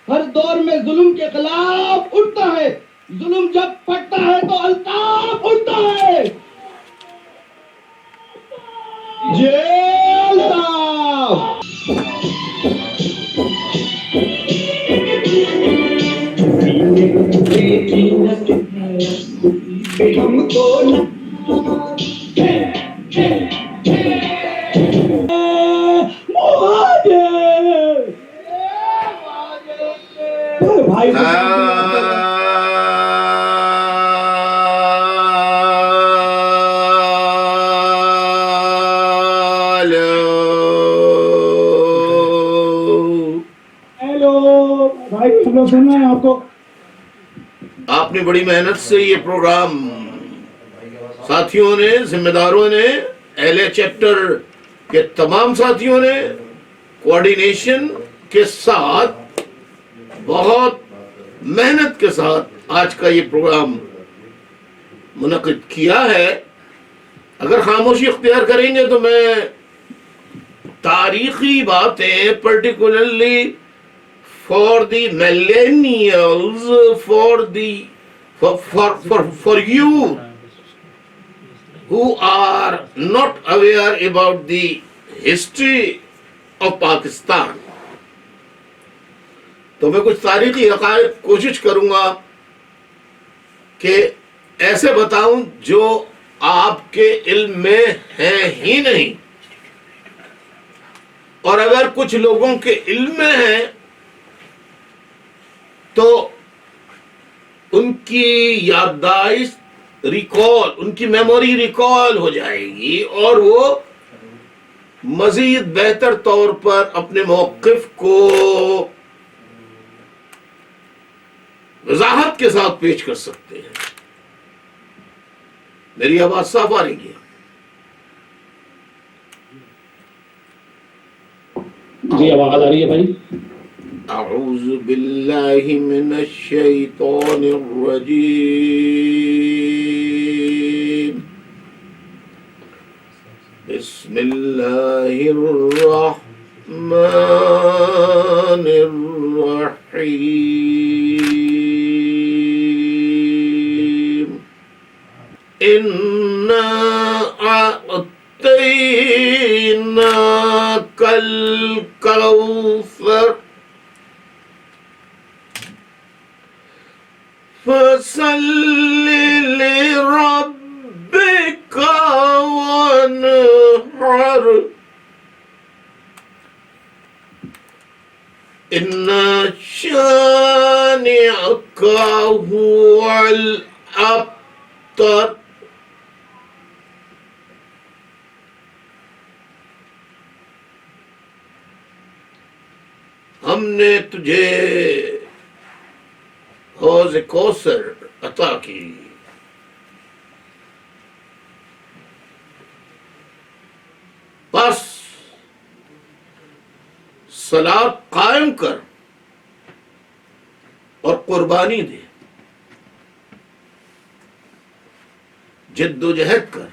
हर दौर में जुल्म के खिलाफ उठता है, जुल्म जब पड़ता है तो अल्ताफ उठता है। जेल साहब हमको भाई हेलो भाई, हम लोग सुन रहे हैं आपको। आपने बड़ी मेहनत से ये प्रोग्राम साथियों ने, जिम्मेदारों ने, एलए चैप्टर के तमाम साथियों ने कोऑर्डिनेशन के साथ, बहुत मेहनत के साथ आज का ये प्रोग्राम मुनक़िद किया है। अगर खामोशी इख्तियार करेंगे तो मैं तारीखी बातें, particularly for the millennials, for you who are not aware about the history of Pakistan, तो मैं कुछ तारीखी हक़ाइक़ कोशिश करूंगा कि ऐसे बताऊं जो आपके इल्म में है ही नहीं, और अगर कुछ लोगों के इल्म में है तो उनकी याददाश्त, रिकॉल, उनकी मेमोरी रिकॉल हो जाएगी और वो मजीद बेहतर तौर पर अपने मौक़िफ़ को वज़ाहत के साथ पेश कर सकते हैं। मेरी आवाज साफ आ रही है? जी आवाज आ रही है भाई। अऊज़ु बिल्लाहि मिनश शैतानिर रजीम। बिस्मिल्लाहिर रहमानिर रहीम। इन्ना अअतैनाकल कौसर फसल्लि लिरब्बिका वन्हर इन्ना शानिअका हुवल अब्तर। हमने तुझे हौज़ कौसर अता की, बस सलात कायम कर और कुर्बानी दे, जिद्दोजहद कर,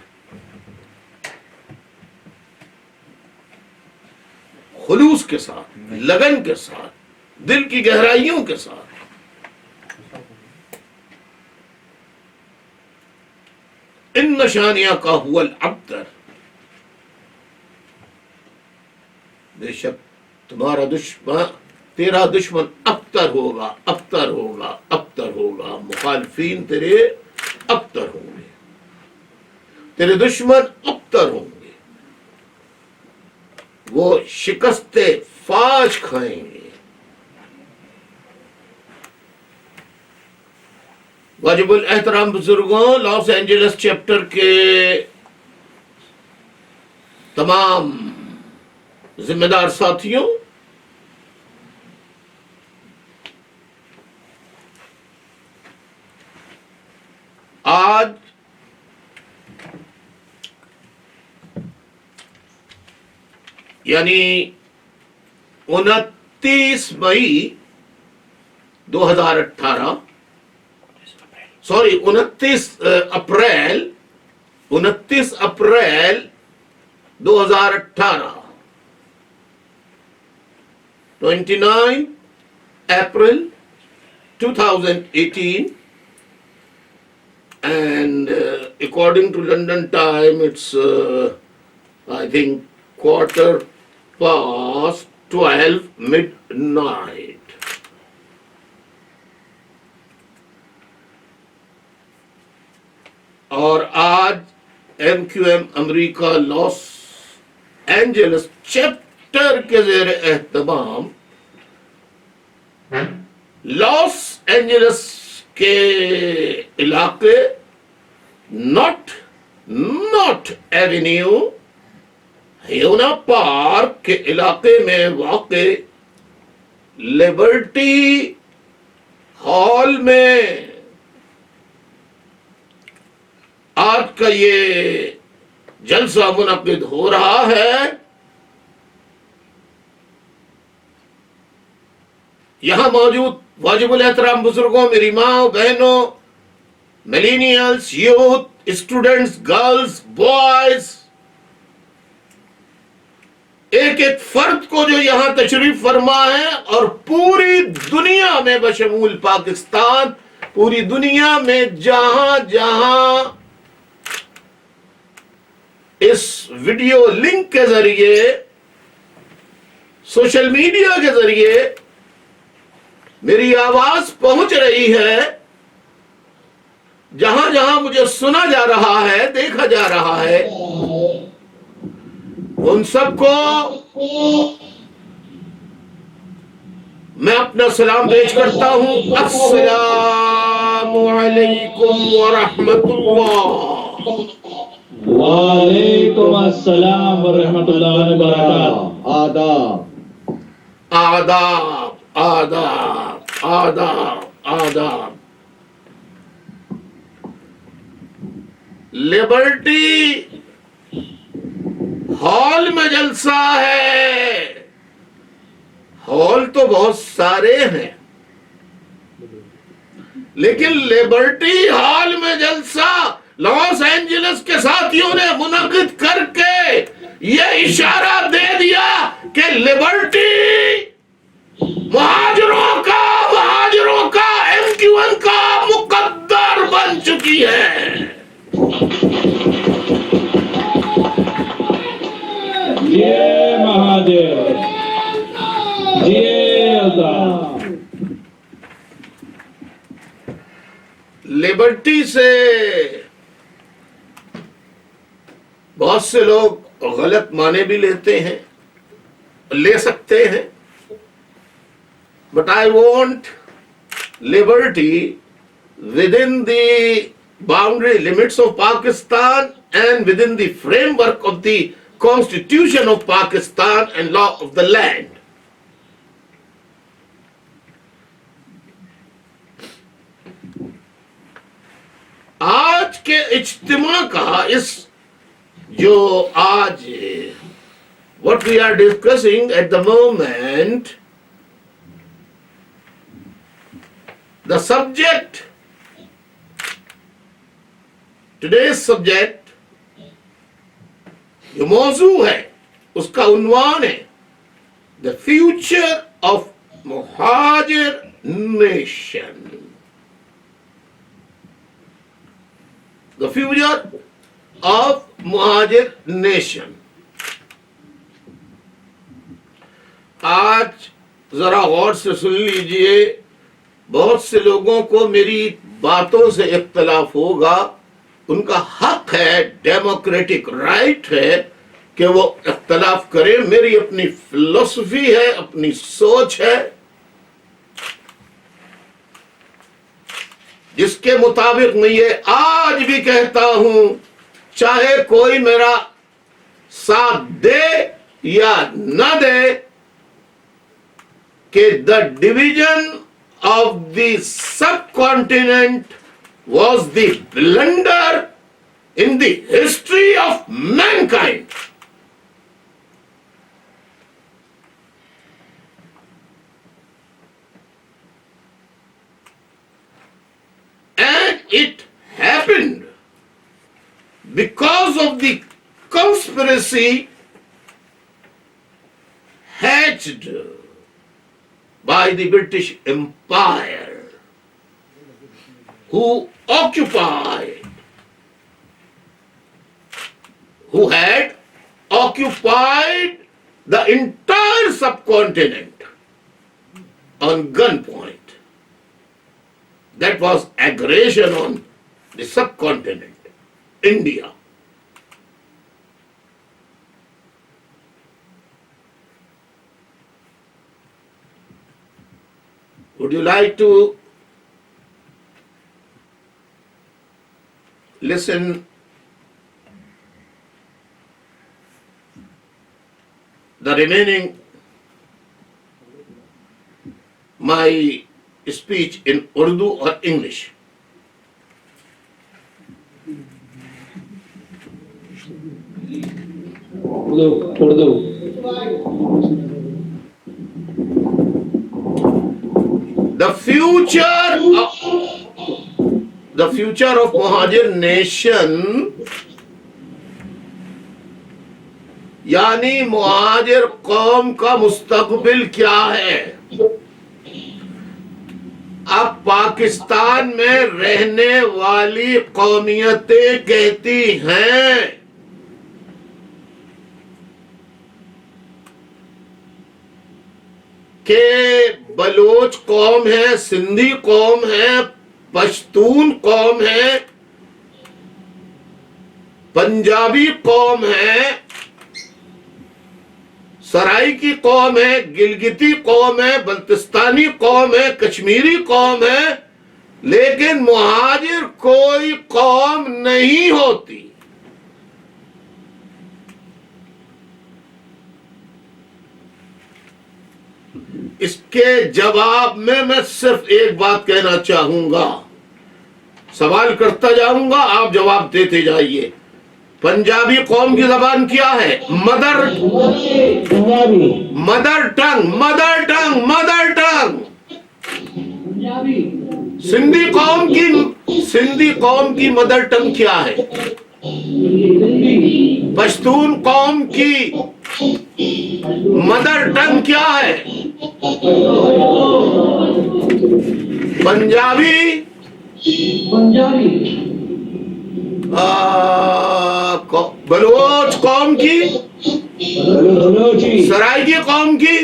खुलूस के साथ, लगन के साथ, दिल की गहराइयों के साथ। इन शानिया का हुवल अब्तर, बेशक तुम्हारा दुश्मन, तेरा दुश्मन अब्तर होगा, अब्तर होगा, अब्तर होगा। मुखालिफीन तेरे अब्तर होंगे, तेरे दुश्मन अब्तर होंगे, वो शिकस्ते फाश खाएंगे। वाजिबुल एहतराम बुजुर्गों, लॉस एंजलिस चैप्टर के तमाम जिम्मेदार साथियों, आज यानी 29 मई 2018, sorry 29 April 2018, 29 April 2018, and according to London time, it's I think 12:15 midnight. और आज MQM America Los Angeles chapter के ज़ेर एहतमाम लॉस एंजलिस के इलाके नॉट एवेन्यू ह्यूना पार्क के इलाके में वाक़े लिबर्टी हॉल में आज का ये जलसा मुनक्किद हो रहा है। यहां मौजूद वाजिबुल एहतराम बुजुर्गों, मेरी माँ बहनों, millennials, youth, students, girls, boys, एक एक फर्द को जो यहां तशरीफ फरमा है और पूरी दुनिया में बशमूल पाकिस्तान, पूरी दुनिया में जहां जहां इस वीडियो लिंक के जरिए, सोशल मीडिया के जरिए मेरी आवाज पहुंच रही है, जहां जहां मुझे सुना जा रहा है, देखा जा रहा है, उन सबको मैं अपना सलाम पेश करता हूं। अस्सलामु अलैकुम व रहमतुल्लाह। वालेकुम अस्सलाम व रहमतुल्लाहि व बरकातहू। आदाब। आदाब आदाब आदाब आदाब। लिबर्टी हॉल में जलसा है। हॉल तो बहुत सारे हैं, लेकिन लिबर्टी हॉल में जलसा लॉस एंजलिस के साथियों ने मुनक्किद करके ये इशारा दे दिया कि लिबर्टी मुहाजिरों का MQM का मुकद्दर बन चुकी है। ये महादेव, ये अल्लाह। लिबर्टी से बहुत से लोग गलत माने भी लेते हैं, ले सकते हैं, but I want liberty with in the boundary limits of Pakistan and with in the framework of the constitution of Pakistan and law of the land. आज के इज्तिमा का इस जो आज what we are discussing at the moment, the subject, today's subject जो मौजू है उसका उन्वान है The future of Muhajir nation. The future of Muhajir nation. आज जरा गौर से सुन लीजिए, बहुत से लोगों को मेरी बातों से इख्तलाफ होगा, उनका हक है, डेमोक्रेटिक राइट है कि वो इख्तलाफ करें। मेरी अपनी फिलॉसफी है, अपनी सोच है, जिसके मुताबिक मैं ये आज भी कहता हूं, चाहे कोई मेरा साथ दे या न दे, कि the division of the subcontinent was the blunder in the history of mankind. And it happened because of the conspiracy hatched by the British Empire, who had occupied the entire subcontinent on gunpoint. That was aggression on the subcontinent, India. Would you like to listen the remaining my speech in Urdu or English? Urdu The future of Muhajir nation, यानी मुहाजिर कौम का मुस्तकबिल क्या है? अब पाकिस्तान में रहने वाली कौमियतें कहती हैं कि बलोच कौम है, सिंधी कौम है, पश्तून कौम है, पंजाबी कौम है, सराइकी कौम है, गिलगिती कौम है, बल्तिस्तानी कौम है, कश्मीरी कौम है, लेकिन मुहाजिर कोई कौम नहीं होती। इसके जवाब में मैं सिर्फ एक बात कहना चाहूंगा, सवाल करता जाऊंगा, आप जवाब देते जाइए। पंजाबी कौम की जबान क्या है? Mother tongue. सिंधी कौम की मदर टंग क्या है? पश्तून कौम की मदर टंग क्या है? पंजाबी बलोच कौम की, सराइकी कौम की,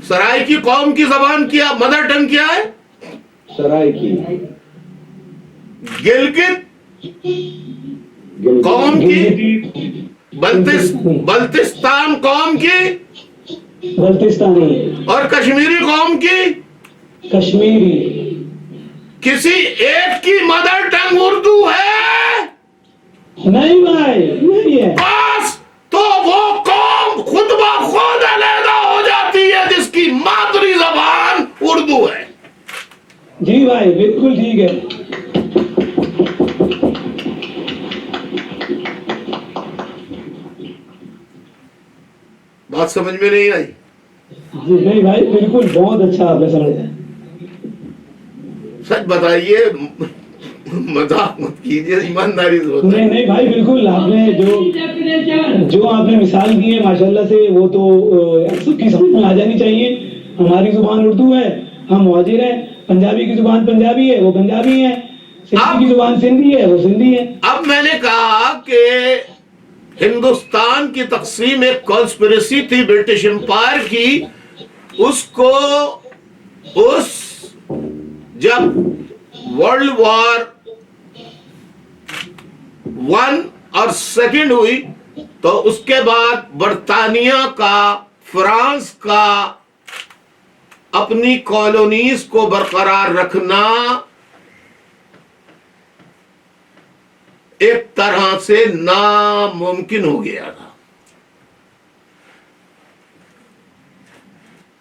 सराइकी कौम की जबान क्या, मदर टंग क्या है? सराइकी। गिलगित कौम की, बल्तिस्तान कौम की, बल्तिस्तानी, और कश्मीरी कौम की, कश्मीरी। किसी एक की मदर टंग उर्दू है? नहीं भाई, नहीं है। बस तो वो कौम खुद ब खुद अलहदा हो जाती है जिसकी मातृ जबान उर्दू है। जी भाई, बिल्कुल ठीक है। बात समझ में नहीं आई? जी नहीं भाई, बिल्कुल बहुत अच्छा आपने समझा। सच बताइए, मजाक मत कीजिए, ईमानदारी से बताइए। नहीं भाई, बिल्कुल आपने जो आपने मिसाल दी है माशाल्लाह से, वो तो सबकी समझ में आ जानी चाहिए। हमारी जुबान उर्दू है, हम मुहाजिर हैं। पंजाबी की जुबान पंजाबी है, वो पंजाबी है। सिंधी की जुबान सिंधी है, वो सिंधी है। अब मैंने कहा कि हिंदुस्तान की तकसीम एक कॉन्स्पिरेसी थी ब्रिटिश एम्पायर की, उसको जब वर्ल्ड वॉर 1 और 2 हुई तो उसके बाद बरतानिया का, फ्रांस का अपनी कॉलोनीज को बरकरार रखना एक तरह से नामुमकिन हो गया था।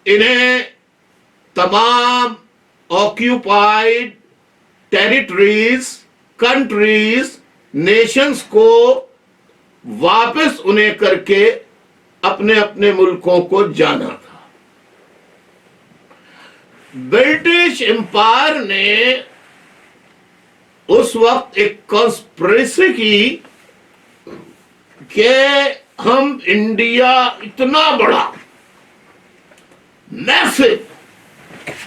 इन्हें तमाम ऑक्यूपाइड टेरिटरीज, कंट्रीज, नेशंस को वापस उन्हें करके अपने अपने मुल्कों को जाना था। ब्रिटिश एम्पायर ने उस वक्त एक कॉन्स्पिरेसी की कि हम इंडिया इतना बड़ा मैसिव,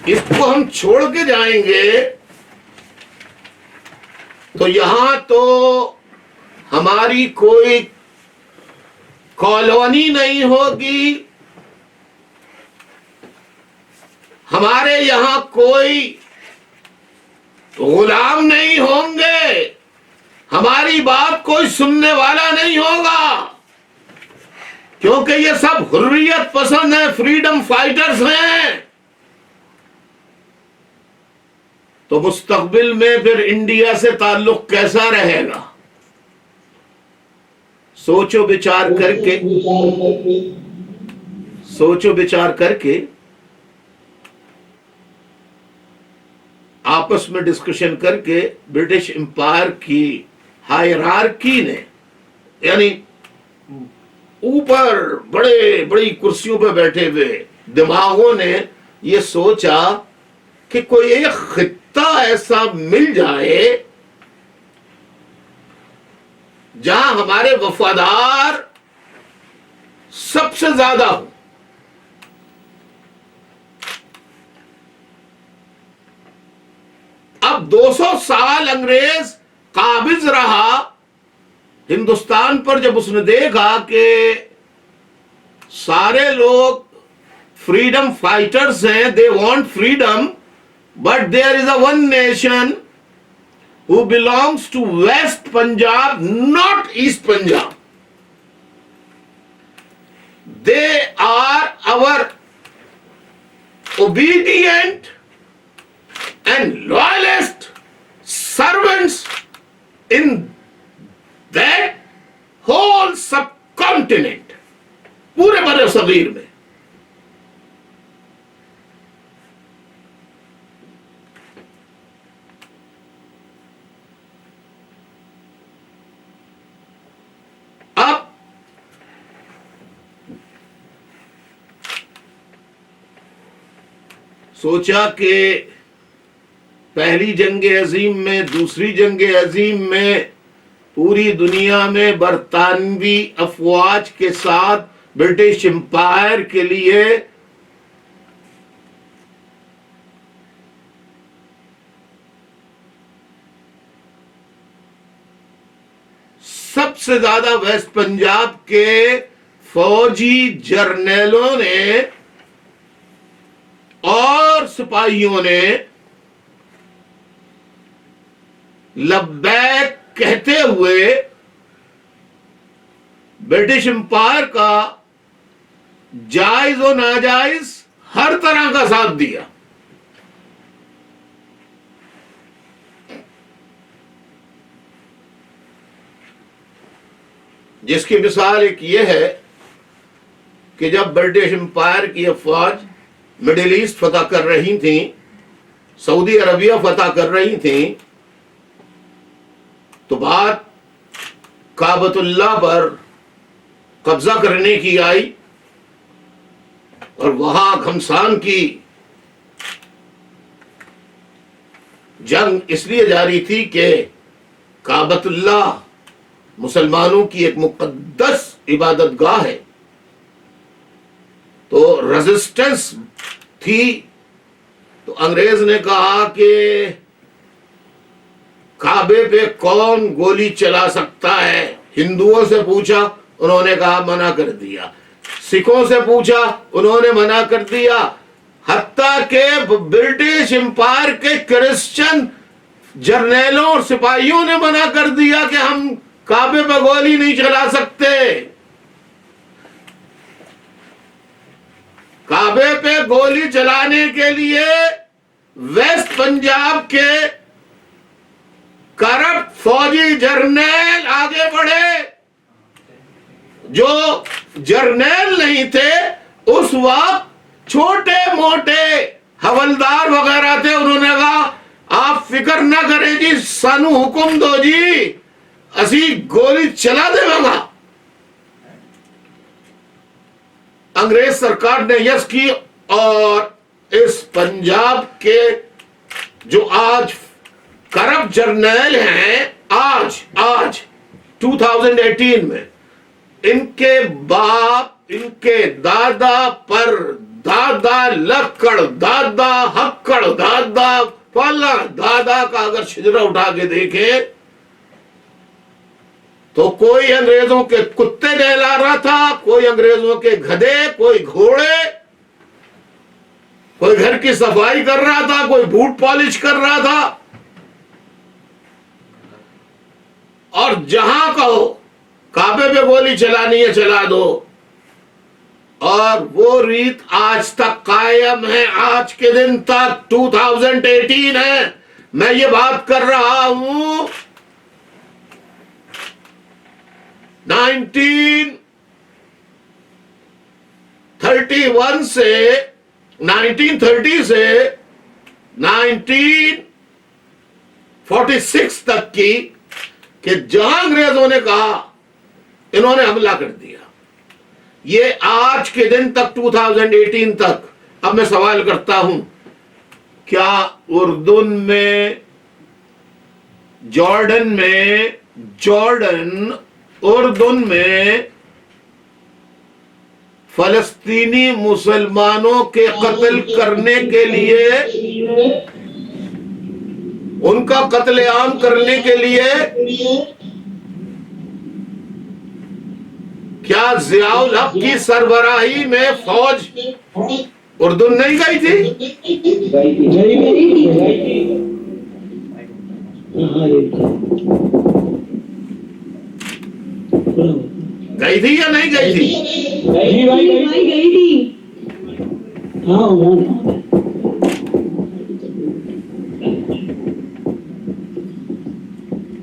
इसको हम छोड़ के जाएंगे तो यहां तो हमारी कोई कॉलोनी नहीं होगी, हमारे यहां कोई गुलाम नहीं होंगे, हमारी बात कोई सुनने वाला नहीं होगा, क्योंकि ये सब हुर्रियत पसंद है, फ्रीडम फाइटर्स हैं। तो मुस्तकबिल में फिर इंडिया से ताल्लुक कैसा रहेगा? सोचो विचार करके आपस में डिस्कशन करके ब्रिटिश एम्पायर की हायरार्की ने, यानी ऊपर बड़ी कुर्सियों पर बैठे हुए दिमागों ने ये सोचा कि कोई एक खित्ता ऐसा मिल जाए जहां हमारे वफादार सबसे ज्यादा हो। अब 200 साल अंग्रेज काबिज रहा हिंदुस्तान पर। जब उसने देखा कि सारे लोग फ्रीडम फाइटर्स हैं, they want freedom, but there is a one nation who belongs to West Punjab, not East Punjab. They are our obedient and loyalist servants in that whole subcontinent, पूरे बड़े सगीर में। सोचा कि पहली जंग अजीम में, दूसरी जंग अजीम में पूरी दुनिया में बरतानवी अफवाज के साथ ब्रिटिश एम्पायर के लिए सबसे ज्यादा वेस्ट पंजाब के फौजी जर्नलों ने और सिपाहियों ने लब्बैक कहते हुए ब्रिटिश एम्पायर का जायज और नाजायज हर तरह का साथ दिया। जिसकी मिसाल एक यह है कि जब ब्रिटिश एम्पायर की अफवाज मिडिल ईस्ट फतह कर रही थी, सऊदी अरबिया फतह कर रही थी, तो बात काबतुल्लाह पर कब्जा करने की आई और वहां घमसान की जंग इसलिए जारी थी कि काबतुल्लाह मुसलमानों की एक मुकद्दस इबादतगाह है, तो रेजिस्टेंस थी। तो अंग्रेज ने कहा कि काबे पे कौन गोली चला सकता है। हिंदुओं से पूछा, उन्होंने कहा मना कर दिया। सिखों से पूछा, उन्होंने मना कर दिया। हत्ता के ब्रिटिश एम्पायर के क्रिश्चियन जर्नलों और सिपाहियों ने मना कर दिया कि हम काबे पे गोली नहीं चला सकते। काबे पे गोली चलाने के लिए वेस्ट पंजाब के करप्ट फौजी जर्नल आगे बढ़े। जो जर्नल नहीं थे उस वक्त छोटे मोटे हवलदार वगैरह थे, उन्होंने कहा आप फिक्र ना करें जी, सानू हुक्म दो जी, असी गोली चला देगा। अंग्रेज सरकार ने यस की और इस पंजाब के जो आज करप्ट जर्नल हैं, आज 2018 में इनके बाप, इनके दादा पर दादा लक्कड़, दादा हक्कड़, दादा फला, दादा का अगर शिजरा उठा के देखे तो कोई अंग्रेजों के कुत्ते नहला रहा था, कोई अंग्रेजों के गधे, कोई घोड़े, कोई घर की सफाई कर रहा था, कोई बूट पॉलिश कर रहा था। और जहां कहो काबे पे गोली चलानी है चला दो। और वो रीत आज तक कायम है, आज के दिन तक 2018 है, मैं ये बात कर रहा हूं 1930 से 1946 तक की, कि जहां अंग्रेजों ने कहा इन्होंने हमला कर दिया। ये आज के दिन तक 2018 तक। अब मैं सवाल करता हूं, क्या उर्दून में, उर्दून में फलस्तीनी मुसलमानों के कत्ल करने के लिए, उनका कत्लेआम करने के लिए क्या जियाउल हक की सरबराही में फौज उर्दू नहीं गई थी? गई थी या नहीं गई थी? गई थी। हाँ,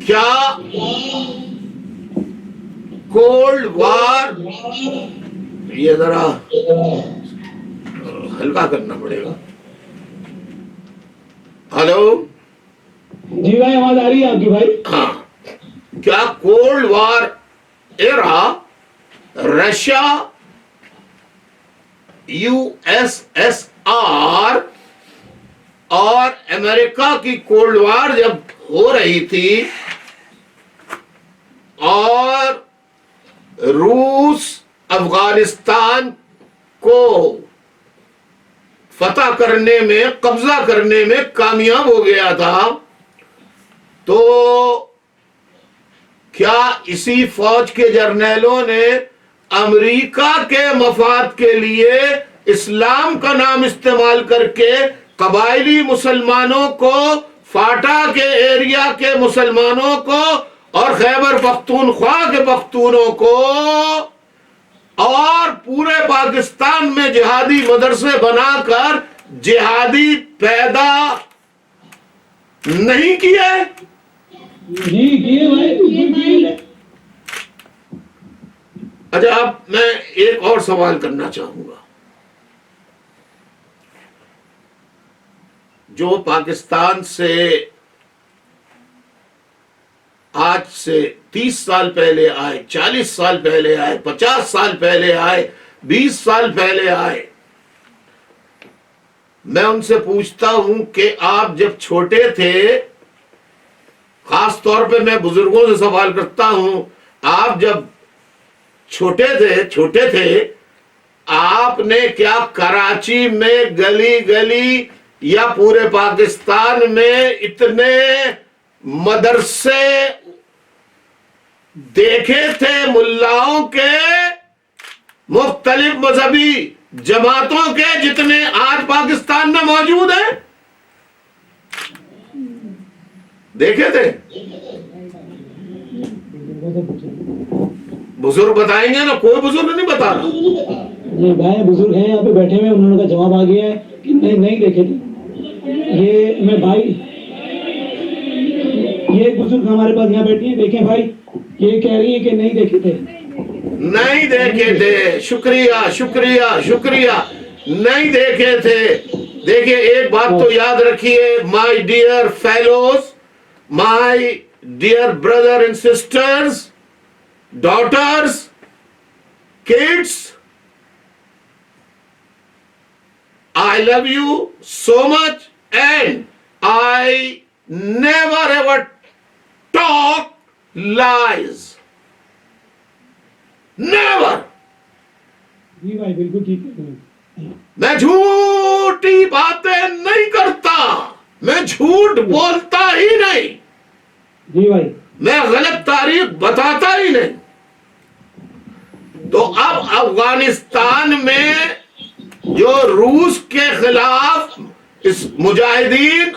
क्या कोल्ड वार, ये जरा हल्का करना पड़ेगा। हेलो जी भाई, आवाज आ रही है आपकी भाई? हाँ, क्या cold war era Russia, USSR और अमेरिका की कोल्ड वार जब हो रही थी और रूस अफगानिस्तान को फतह करने में, कब्जा करने में कामयाब हो गया था, तो क्या इसी फौज के जर्नैलों ने अमेरिका के मफाद के लिए इस्लाम का नाम इस्तेमाल करके कबायली मुसलमानों को, फाटा के एरिया के मुसलमानों को और खैबर पख्तूनख्वा के पख्तूनों को और पूरे पाकिस्तान में जिहादी मदरसे बनाकर जिहादी पैदा नहीं किए? जी किए भाई। अच्छा, अब मैं एक और सवाल करना चाहूंगा। जो पाकिस्तान से आज से 30 साल पहले आए, 40 साल पहले आए, 50 साल पहले आए, 20 साल पहले आए, मैं उनसे पूछता हूं कि आप जब छोटे थे, खास तौर पे मैं बुजुर्गों से सवाल करता हूं, आप जब छोटे थे आपने क्या कराची में गली गली या पूरे पाकिस्तान में इतने मदरसे देखे थे मुल्लाओं के, मुख्तलिफ मजहबी जमातों के, जितने आज पाकिस्तान में मौजूद हैं? देखे थे? बुजुर्ग बताएंगे ना, कोई बुजुर्ग नहीं बता रहा। नहीं भाई, बुजुर्ग हैं यहाँ पे बैठे हुए, उन्होंने का जवाब आ गया है कि नहीं देखे थे। ये मैं भाई, ये बुजुर्ग हमारे पास यहाँ बैठी है, देखें भाई, ये कह रही है कि नहीं देखे थे। नहीं देखे थे, शुक्रिया शुक्रिया शुक्रिया, नहीं देखे थे। देखिए, एक बात तो याद रखिए, my dear fellows, my dear brother and sisters, daughters, kids, I love you so much and I never ever talk lies. Never. जी भाई बिल्कुल ठीक है। मैं झूठी बातें नहीं करता, मैं झूठ बोलता ही नहीं, जी भाई। मैं गलत तारीख बताता ही नहीं। तो अब अफगानिस्तान में जो रूस के खिलाफ इस मुजाहिदीन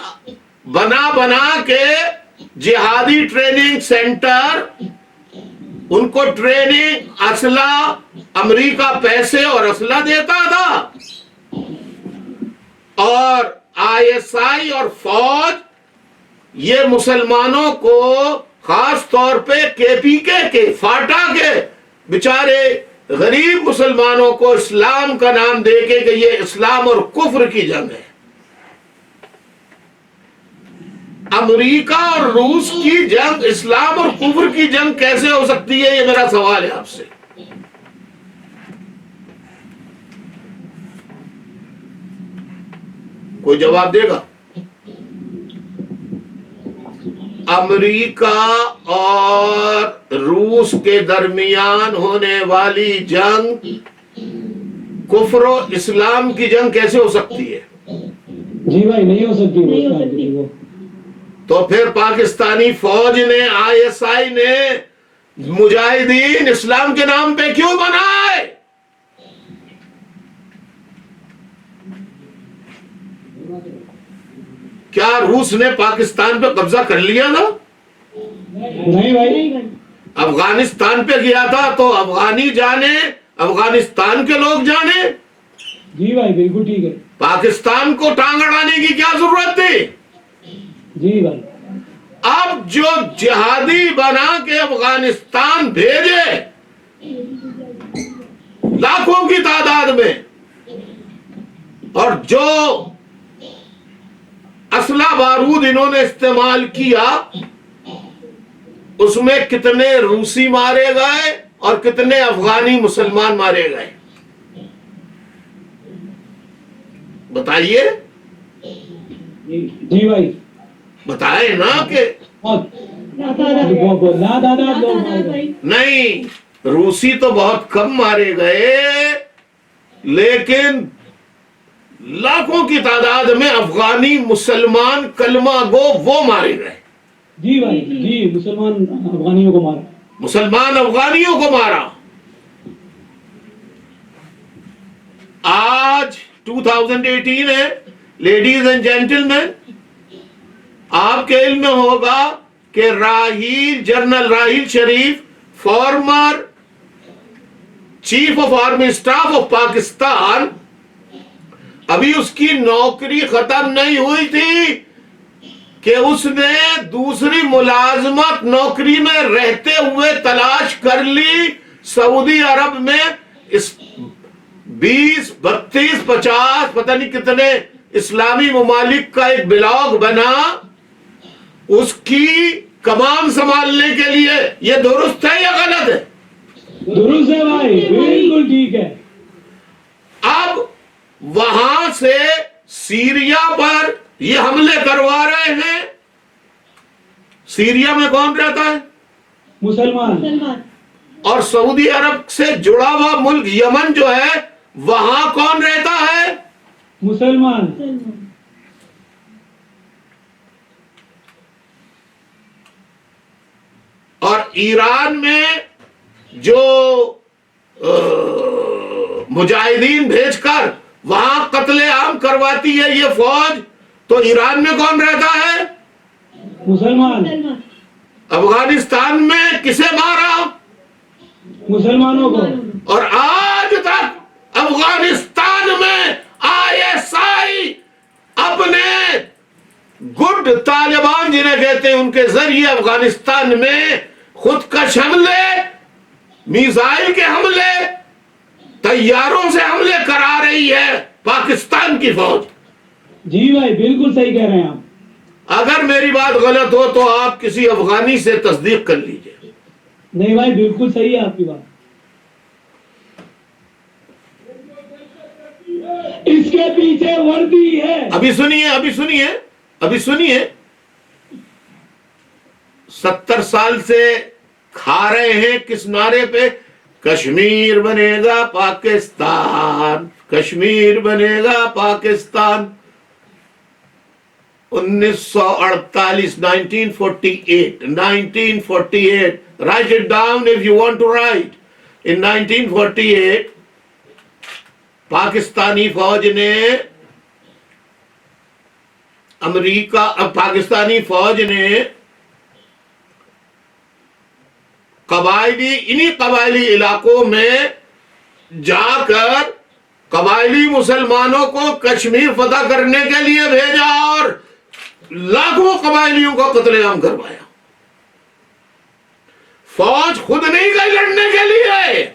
बना बना के जिहादी ट्रेनिंग सेंटर, उनको ट्रेनिंग, असला, अमेरिका पैसे और असला देता था, और आईएसआई और फौज ये मुसलमानों को, खास तौर पे केपीके के, फाटा के बेचारे गरीब मुसलमानों को इस्लाम का नाम देके कि ये इस्लाम और कुफ्र की जंग है। अमेरिका और रूस की जंग इस्लाम और कुफ्र की जंग कैसे हो सकती है, ये मेरा सवाल है आपसे। कोई जवाब देगा? अमेरिका और रूस के दरमियान होने वाली जंग कुफ्र और इस्लाम की जंग कैसे हो सकती है? जी भाई नहीं हो सकती, नहीं हो सकती वो। तो फिर पाकिस्तानी फौज ने, आईएसआई ने मुजाहिदीन इस्लाम के नाम पे क्यों बनाए? क्या रूस ने पाकिस्तान पे कब्जा कर लिया था? नहीं भाई। अफगानिस्तान पे गया था तो अफगानी जाने, अफगानिस्तान के लोग जाने। जी भाई बिल्कुल ठीक है। पाकिस्तान को टांग अड़ाने की क्या जरूरत थी? जी भाई। अब जो जिहादी बना के अफगानिस्तान भेजे लाखों की तादाद में, और जो असला बारूद इन्होंने इस्तेमाल किया, उसमें कितने रूसी मारे गए और कितने अफगानी मुसलमान मारे गए, बताइए। जी भाई बताए ना कि नहीं, रूसी तो बहुत कम मारे गए, लेकिन लाखों की तादाद में अफगानी मुसलमान कलमा गो वो मारे गए। जी भाई जी, मुसलमान अफगानियों को मारा, मुसलमान अफगानियों को मारा। आज 2018 है, लेडीज एंड जेंटलमैन, आपके इल्म में होगा कि Raheel, general Raheel Sharif, former chief of army staff of Pakistan, अभी उसकी नौकरी खत्म नहीं हुई थी कि उसने दूसरी मुलाजमत नौकरी में रहते हुए तलाश कर ली। सऊदी अरब में इस 20, 32, 50 पता नहीं कितने इस्लामी ममालिक का एक ब्लॉग बना, उसकी कमान संभालने के लिए। ये दुरुस्त है या गलत है? दुरुस्त है भाई, बिल्कुल ठीक है। अब वहां से सीरिया पर ये हमले करवा रहे हैं। सीरिया में कौन रहता है? मुसलमान। और सऊदी अरब से जुड़ा हुआ मुल्क यमन जो है, वहां कौन रहता है? मुसलमान। और ईरान में जो मुजाहिदीन भेजकर वहां कत्लेआम करवाती है ये फौज, तो ईरान में कौन रहता है? मुसलमान। अफगानिस्तान में किसे मारा? मुसलमानों को। और आज तक अफगानिस्तान में आईएसआई अपने गुड तालिबान जिन्हें कहते हैं, उनके जरिए अफगानिस्तान में खुदकश हमले, मिसाइल के हमले, तैयारों से हमले करा रही है पाकिस्तान की फौज। जी भाई बिल्कुल सही कह रहे हैं आप। अगर मेरी बात गलत हो तो आप किसी अफगानी से तस्दीक कर लीजिए। नहीं भाई बिल्कुल सही है आपकी बात। इसके पीछे वर्दी है। अभी सुनिए, अभी सुनिए, अभी सुनिए। 70 साल से खा रहे हैं किस नारे पे? कश्मीर बनेगा पाकिस्तान, कश्मीर बनेगा Pakistan. 1948, 1948, write it down if you want to write. In 1948 Pakistani फौज ने पाकिस्तानी फौज ने इन्हीं कबायली इलाकों में जाकर कबायली मुसलमानों को कश्मीर फतह करने के लिए भेजा और लाखों कबायलियों का कत्लेआम करवाया। फौज खुद नहीं गई लड़ने के लिए।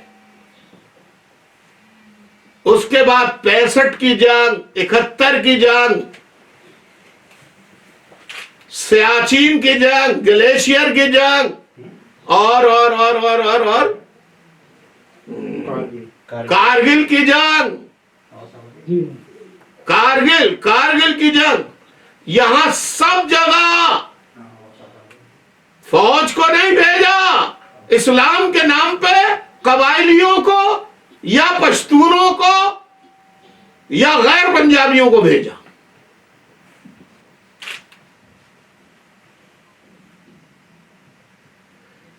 उसके बाद 65 की जंग, 71 की जंग, सियाचिन की जंग, ग्लेशियर की जंग और कारगिल की जंग, कारगिल की जंग, यहां सब जगह फौज को नहीं भेजा, इस्लाम के नाम पे कबायलियों को या पश्तूनों को या गैर पंजाबियों को भेजा।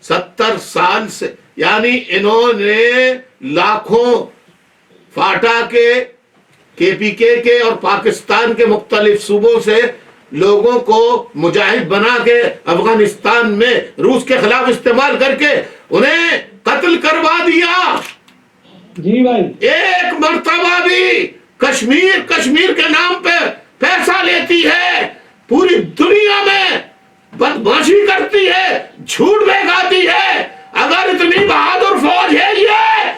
सत्तर साल से, यानी इन्होंने लाखों फाटा के, केपीके के और पाकिस्तान के मुख्तलिफ सूबों से लोगों को मुजाहिद बना के अफगानिस्तान में रूस के खिलाफ इस्तेमाल करके उन्हें कत्ल करवा दिया। जी भाई, एक मर्तबा भी कश्मीर के नाम पे पैसा लेती है, पूरी दुनिया में बदमाशी करती है, झूठ बहकाती है। अगर इतनी बहादुर फौज है ये,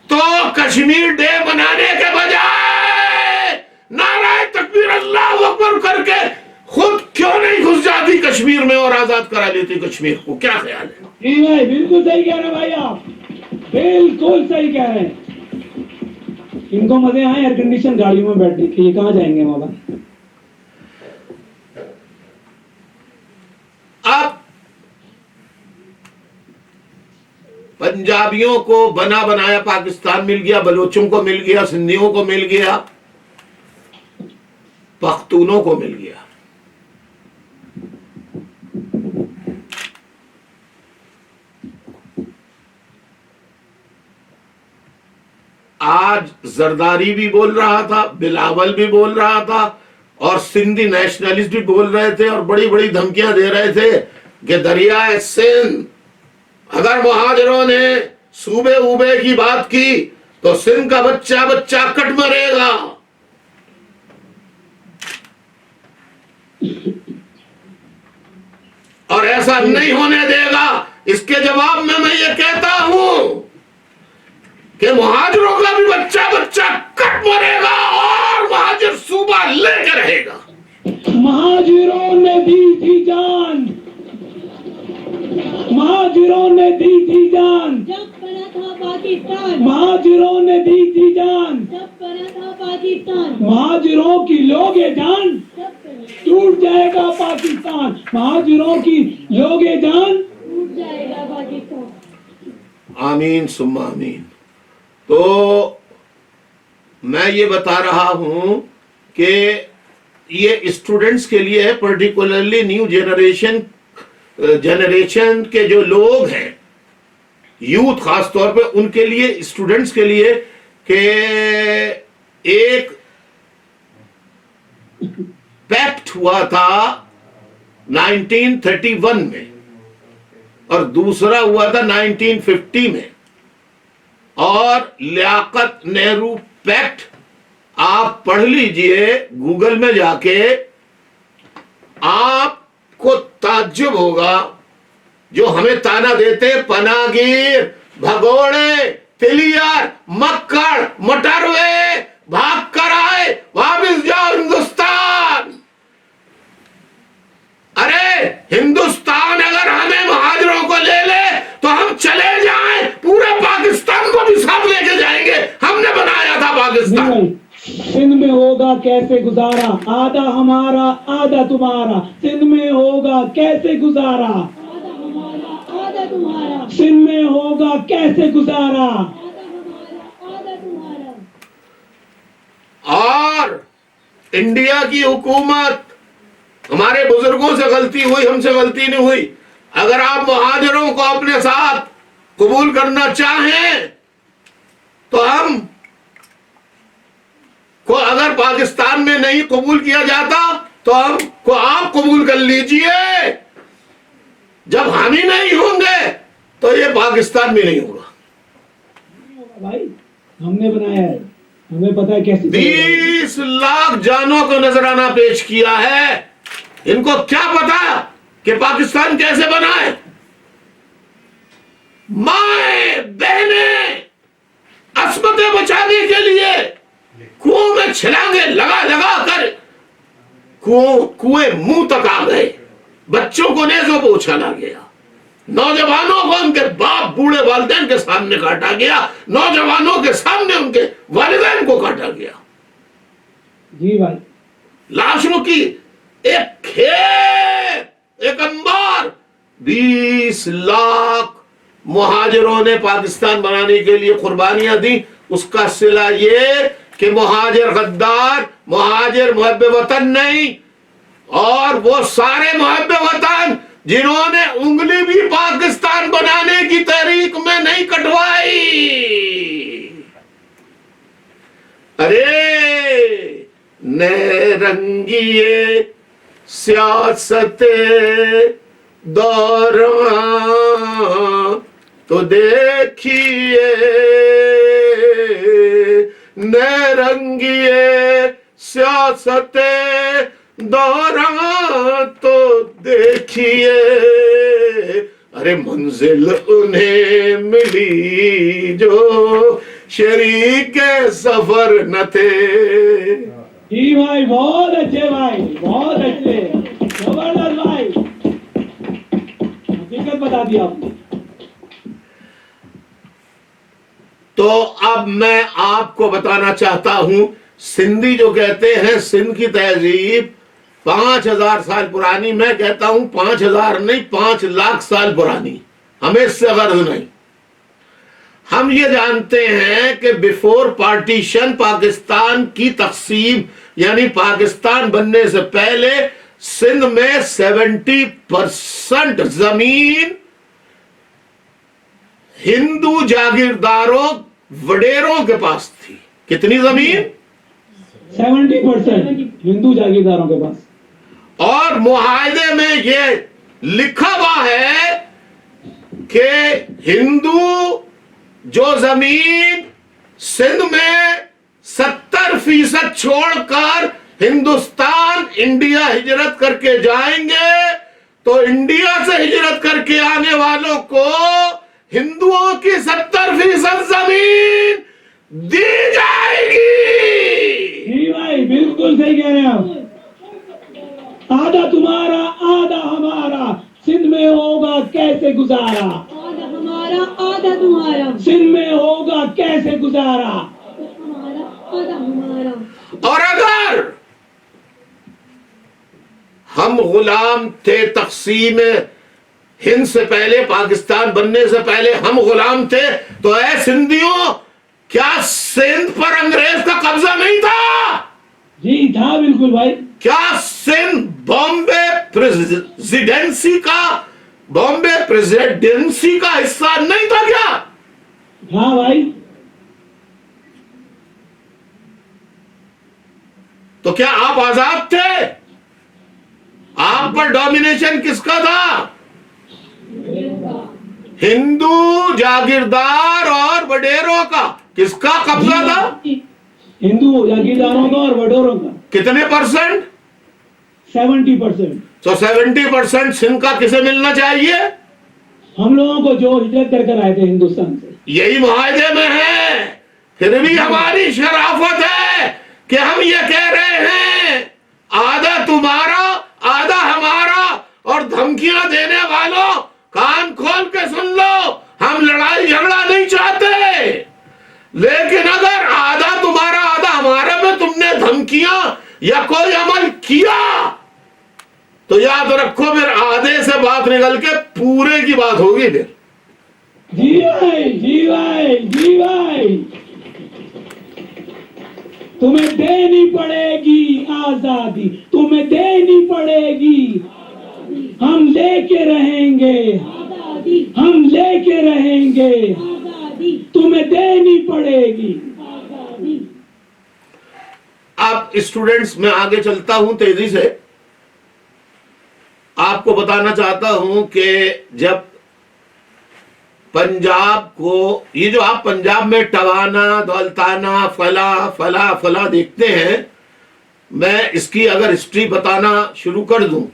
तो कश्मीर डे मनाने के बजाय नाराए तकबीर अल्लाह अकबर करके खुद क्यों नहीं घुस जाती कश्मीर में और आजाद करा लेती कश्मीर को? क्या ख्याल है? जी भाई, बिल्कुल सही कह रहे हैं भाई, आप बिल्कुल सही कह रहे हैं। इनको मजे आए एयर कंडीशन गाड़ियों में बैठने के, ये कहाँ जाएंगे मौला? अब पंजाबियों को बना बनाया पाकिस्तान मिल गया, बलोचों को मिल गया, सिंधियों को मिल गया, पख्तूनों को मिल गया। आज जरदारी भी बोल रहा था, बिलावल भी बोल रहा था और सिंधी नेशनलिस्ट भी बोल रहे थे और बड़ी बड़ी धमकियां दे रहे थे कि दरियाए सिंध, अगर मुहाजिरों ने सूबे उबे की बात की तो सिंध का बच्चा बच्चा कट मरेगा। और ऐसा नहीं होने देगा। इसके जवाब में मैं ये कहता हूं कि मुहाजिरों का भी बच्चा बच्चा कट मरेगा और मुहाजिर सूबा लेकर रहेगा। महाजिरों ने दी थी जान, महाजिरों ने दी थी जान, जब बना था पाकिस्तान, महाजिरों ने दी थी जान, जब बना था पाकिस्तान, महाजिरों की लोगे जान, टूट जाएगा पाकिस्तान, महाजिरों की लोगे जान, टूट जाएगा पाकिस्तान। आमीन सुम्मा आमीन। तो मैं ये बता रहा हूं कि ये स्टूडेंट्स के लिए है, पर्टिकुलरली न्यू जनरेशन के जो लोग हैं, यूथ खास तौर पे, उनके लिए, स्टूडेंट्स के लिए, कि एक पैक्ट हुआ था 1931 में और दूसरा हुआ था 1950 में। और लियाकत नेहरू पैक्ट आप पढ़ लीजिए गूगल में जाके, आपको ताज्जुब होगा। जो हमें ताना देते पनागिर, भगोड़े, तिलियर, मक्कड़, मटरवे, भाग कर आए, वापस जाओ हिंदुस्तान। अरे हिंदुस्तान अगर हमें महाजिरों को ले ले तो हम चले जाएं, पूरे पाकिस्तान को भी साथ लेके जाएंगे। हमने बनाया था पाकिस्तान। सिंध में होगा कैसे गुजारा, आधा हमारा आधा तुम्हारा, सिंध में होगा कैसे गुजारा, आधा हमारा आधा तुम्हारा, सिंध में होगा होगा कैसे गुजारा। आधा हमारा आधा तुम्हारा। और इंडिया की हुकूमत, हमारे बुजुर्गों से गलती हुई, हमसे गलती नहीं हुई। अगर आप मुहाजिरों को अपने साथ कबूल करना चाहें तो हम को अगर पाकिस्तान में नहीं कबूल किया जाता तो हम को आप कबूल कर लीजिए। जब हम ही नहीं होंगे तो ये पाकिस्तान भी नहीं होगा। भाई हमने बनाया है, हमें पता है कैसे चलेगा। 20 लाख जानों को नजराना पेश किया है। इनको क्या पता कि पाकिस्तान कैसे बना है? माए बहने अस्मतें बचाने के लिए कुओं में छलांगे लगा लगा कर कुएं मुंह तक आ गए। बच्चों को नेज़ों पर उछाला गया, नौजवानों को उनके बाप बूढ़े वालिदैन के सामने काटा गया, नौजवानों के सामने उनके वालिदैन को काटा गया। जी भाई, लाशों की एक खेत, एक अंबार। 20 लाख मुहाजिरों ने पाकिस्तान बनाने के लिए कुर्बानियां दी। उसका सिला ये कि मुहाजिर गद्दार, मुहाजिर मुहब्बे वतन नहीं, और वो सारे मुहब्बे वतन जिन्होंने उंगली भी पाकिस्तान बनाने की तहरीक में नहीं कटवाई। अरे नरंगिए सियासते दौरान तो देखिए, नरंगिए सियासते दौरान तो देखिए। अरे मंजिल उन्हें मिली जो शरीक सफर न थे। जी भाई, बहुत अच्छे भाई, बहुत अच्छे, जबरदस्त भाई, हकीकत बता दी आपने। तो अब मैं आपको बताना चाहता हूं, सिंधी जो कहते हैं सिंध की तहजीब 5000 साल पुरानी, मैं कहता हूं 5000 नहीं 5 लाख साल पुरानी। हमें इससे गर्ज नहीं। हम ये जानते हैं कि बिफोर पार्टीशन पाकिस्तान की तकसीम यानी पाकिस्तान बनने से पहले सिंध में 70% जमीन हिंदू जागीरदारों वडेरों के पास थी। कितनी जमीन? 70% हिंदू जागीरदारों के पास। और मुआहदे में यह लिखा हुआ है कि हिंदू जो जमीन सिंध में 70% छोड़कर हिंदुस्तान इंडिया हिजरत करके जाएंगे तो इंडिया से हिजरत करके आने वालों को हिंदुओं की 70% जमीन दी जाएगी। जी भाई, बिल्कुल सही कह रहे हैं आप। आधा तुम्हारा आधा हमारा, सिंध में होगा कैसे गुजारा। आधा हमारा आधा तुम्हारा। सिंध में होगा कैसे गुजारा। हमारा आधा हमारा। और अगर हम गुलाम थे तकसीम हिंद से पहले, पाकिस्तान बनने से पहले हम गुलाम थे, तो ऐ सिंधियों, क्या सिंध पर अंग्रेज का कब्जा नहीं था? जी था, बिल्कुल भाई। क्या सिंध बॉम्बे प्रेसिडेंसी का हिस्सा नहीं था क्या? हाँ भाई। तो क्या आप आजाद थे? आप पर डोमिनेशन किसका था? हिंदू जागीरदार और वडेरों का। किसका कब्जा था? हिंदू जागीरदारों का और वडोरों का। कितने परसेंट? 70%। तो 70% सिंध का किसे मिलना चाहिए? हम लोगों को जो हिजरत कर कर आए थे हिंदुस्तान से। यही मुआहदे में है। फिर भी हमारी शराफत है कि हम ये कह रहे हैं आधा तुम्हारा आधा हमारा, और धमकियां देने वालों कान खोल के सुन लो, हम लड़ाई झगड़ा नहीं चाहते, लेकिन अगर आधा तुम्हारा आधा हमारा में तुमने धमकियां या कोई अमल किया तो याद रखो फिर आधे से बात निकल के पूरे की बात होगी। फिर जी भाई, जी भाई, जी भाई। तुम्हें देनी पड़ेगी आजादी, तुम्हें देनी पड़ेगी। हम लेके रहेंगे, आजादी हम लेके रहेंगे। आजादी तुम्हें देनी पड़ेगी। आजादी। आप स्टूडेंट्स, मैं आगे चलता हूं तेजी से। आपको बताना चाहता हूं कि जब पंजाब को, ये जो आप पंजाब में टवाना, दौलताना, फला फला फला देखते हैं, मैं इसकी अगर हिस्ट्री बताना शुरू कर दूं,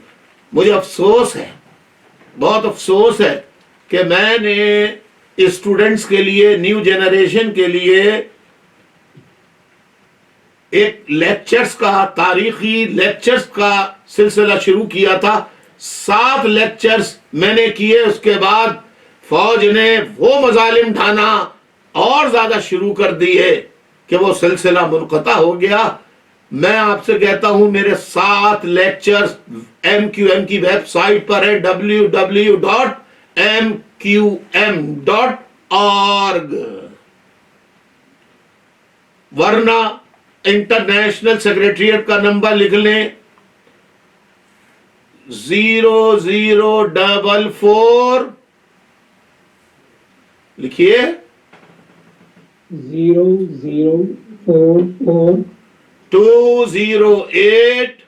मुझे अफसोस है, बहुत अफसोस है कि मैंने स्टूडेंट्स के लिए, न्यू जनरेशन के लिए एक लेक्चर्स का, तारीखी लेक्चर्स का सिलसिला शुरू किया था। 7 लेक्चर्स मैंने किए। उसके बाद फौज ने वो मजालिम ढाना और ज्यादा शुरू कर दिए कि वो सिलसिला मुनक़ता हो गया। मैं आपसे कहता हूं, मेरे 7 लेक्चर्स MQM की वेबसाइट पर है, www.mqm.org। वरना इंटरनेशनल सेक्रेटरिएट का नंबर लिख लें, 0044, लिखिए 0044 208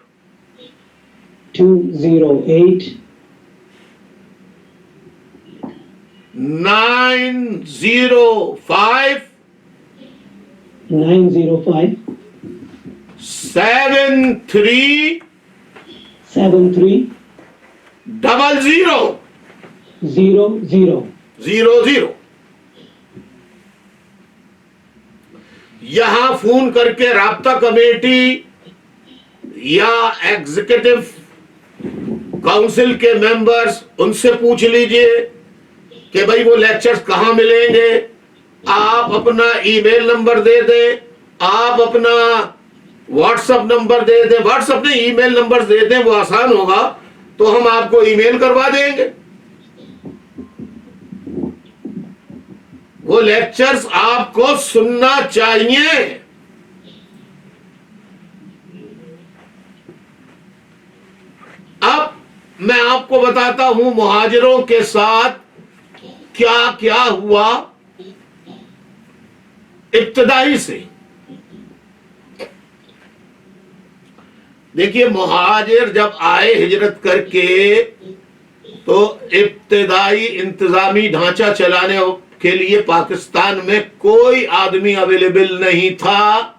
208 905 905 73 73 00 00। 00। यहां फोन करके राब्ता कमेटी या एग्जीक्यूटिव काउंसिल के मेंबर्स, उनसे पूछ लीजिए कि भाई वो लेक्चर्स कहां मिलेंगे। आप अपना ईमेल नंबर दे दें, आप अपना व्हाट्सएप नंबर दे दें, व्हाट्सएप नहीं ईमेल नंबर दे दें, वो आसान होगा, तो हम आपको ईमेल करवा देंगे। वो लेक्चर्स आपको सुनना चाहिए। अब मैं आपको बताता हूं मुहाजिरों के साथ क्या क्या हुआ इब्तदाई से। देखिए, मुहाजिर जब आए हिजरत करके, तो इब्तदाई इंतजामी ढांचा चलाने के लिए पाकिस्तान में कोई आदमी अवेलेबल नहीं था।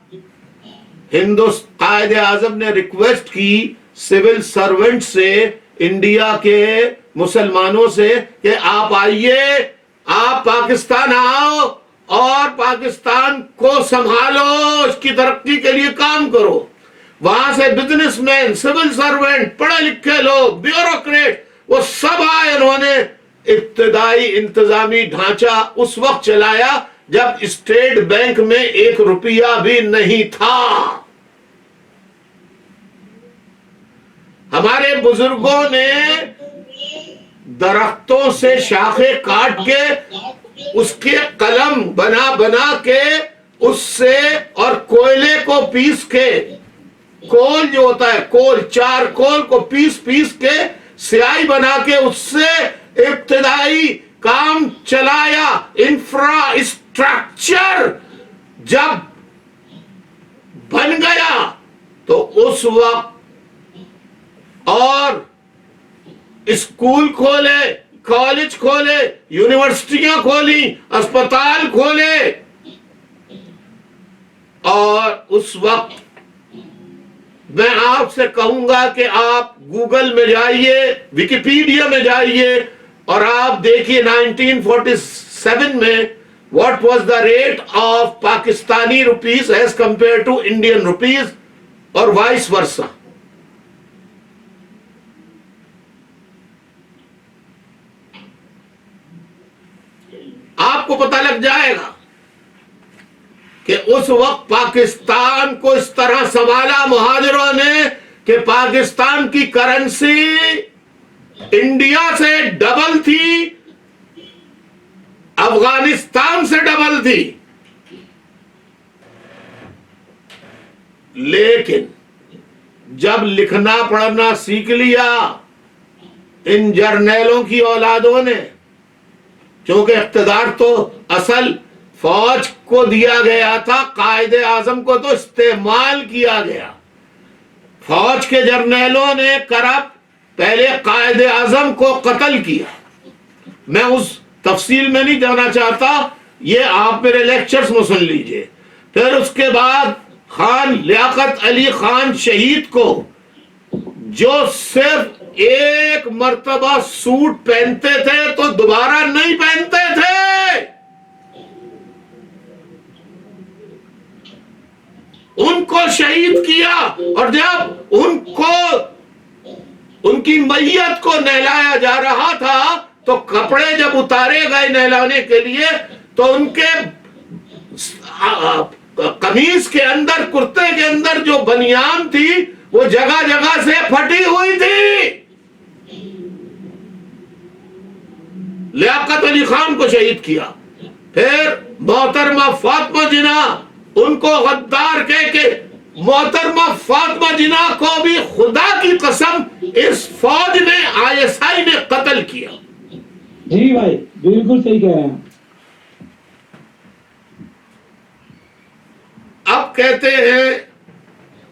कायदे आजम ने रिक्वेस्ट की सिविल सर्वेंट से, इंडिया के मुसलमानों से, कि आप आइए, आप पाकिस्तान आओ और पाकिस्तान को संभालो, इसकी तरक्की के लिए काम करो। वहां से बिजनेसमैन, सिविल सर्वेंट, पढ़े लिखे लोग, ब्यूरोक्रेट, वो सब आए। उन्होंने इब्तदाई इंतजामी ढांचा उस वक्त चलाया जब स्टेट बैंक में 1 रुपया भी नहीं था। हमारे बुजुर्गों ने दरख्तों से शाखें काट के उसके कलम बना बना के, उससे और कोयले को पीस के, कोल जो होता है कोल, 4 कोल को पीस पीस के स्याही बना के उससे इब्तदाई काम चलाया। इंफ्रास्ट्रक्चर जब बन गया तो उस वक्त, और स्कूल खोले, कॉलेज खोले, यूनिवर्सिटियां खोली, अस्पताल खोले, और उस वक्त मैं आपसे कहूंगा कि आप गूगल में जाइए, विकिपीडिया में जाइए और आप देखिए 1947 में what was the rate of Pakistani rupees as compare to Indian rupees, और वाइस वर्सा। आपको पता लग जाएगा कि उस वक्त पाकिस्तान को इस तरह संभाला मुहाजिरों ने कि पाकिस्तान की करेंसी इंडिया से डबल थी। अफगानिस्तान से डबल थी। लेकिन जब लिखना पढ़ना सीख लिया इन जर्नैलों की औलादों ने, क्योंकि इख्तिदार तो असल फौज को दिया गया था, कायदे आजम को तो इस्तेमाल किया गया। फौज के जर्नैलों ने करप्ट पहले कायदे आजम को कत्ल किया। मैं उस तफसील में नहीं जाना चाहता, ये आप मेरे लेक्चर्स में सुन लीजिए। फिर उसके बाद खान लियाकत अली खान शहीद को, जो सिर्फ एक मर्तबा सूट पहनते थे तो दोबारा नहीं पहनते थे, उनको शहीद किया। और जब उनकी मैयत को नहलाया जा रहा था तो कपड़े जब उतारे गए नहलाने के लिए तो उनके कमीज के अंदर, कुर्ते के अंदर जो बनियान थी वो जगह जगह से फटी हुई थी। लियाकत अली खान को शहीद किया। फिर मोहतरमा फातिमा जिना, उनको गद्दार कह के मोहतरमा फातिमा जिना को भी खुदा की कसम इस फौज ने, ISI ने कत्ल किया। जी भाई, बिल्कुल सही कह रहे हैं। अब कहते हैं,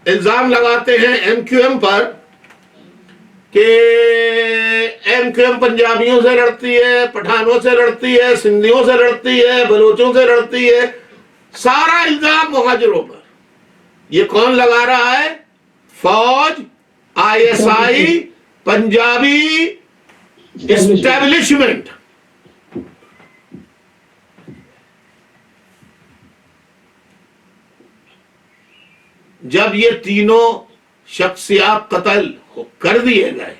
इल्जाम लगाते हैं MQM पर कि MQM पंजाबियों से लड़ती है, पठानों से लड़ती है, सिंधियों से लड़ती है, बलोचों से लड़ती है। सारा इल्जाम मुहाजिरों पर। ये कौन लगा रहा है? फौज, ISI, पंजाबी एस्टेब्लिशमेंट। जब ये तीनों शख्सियात कत्ल कर दिए गए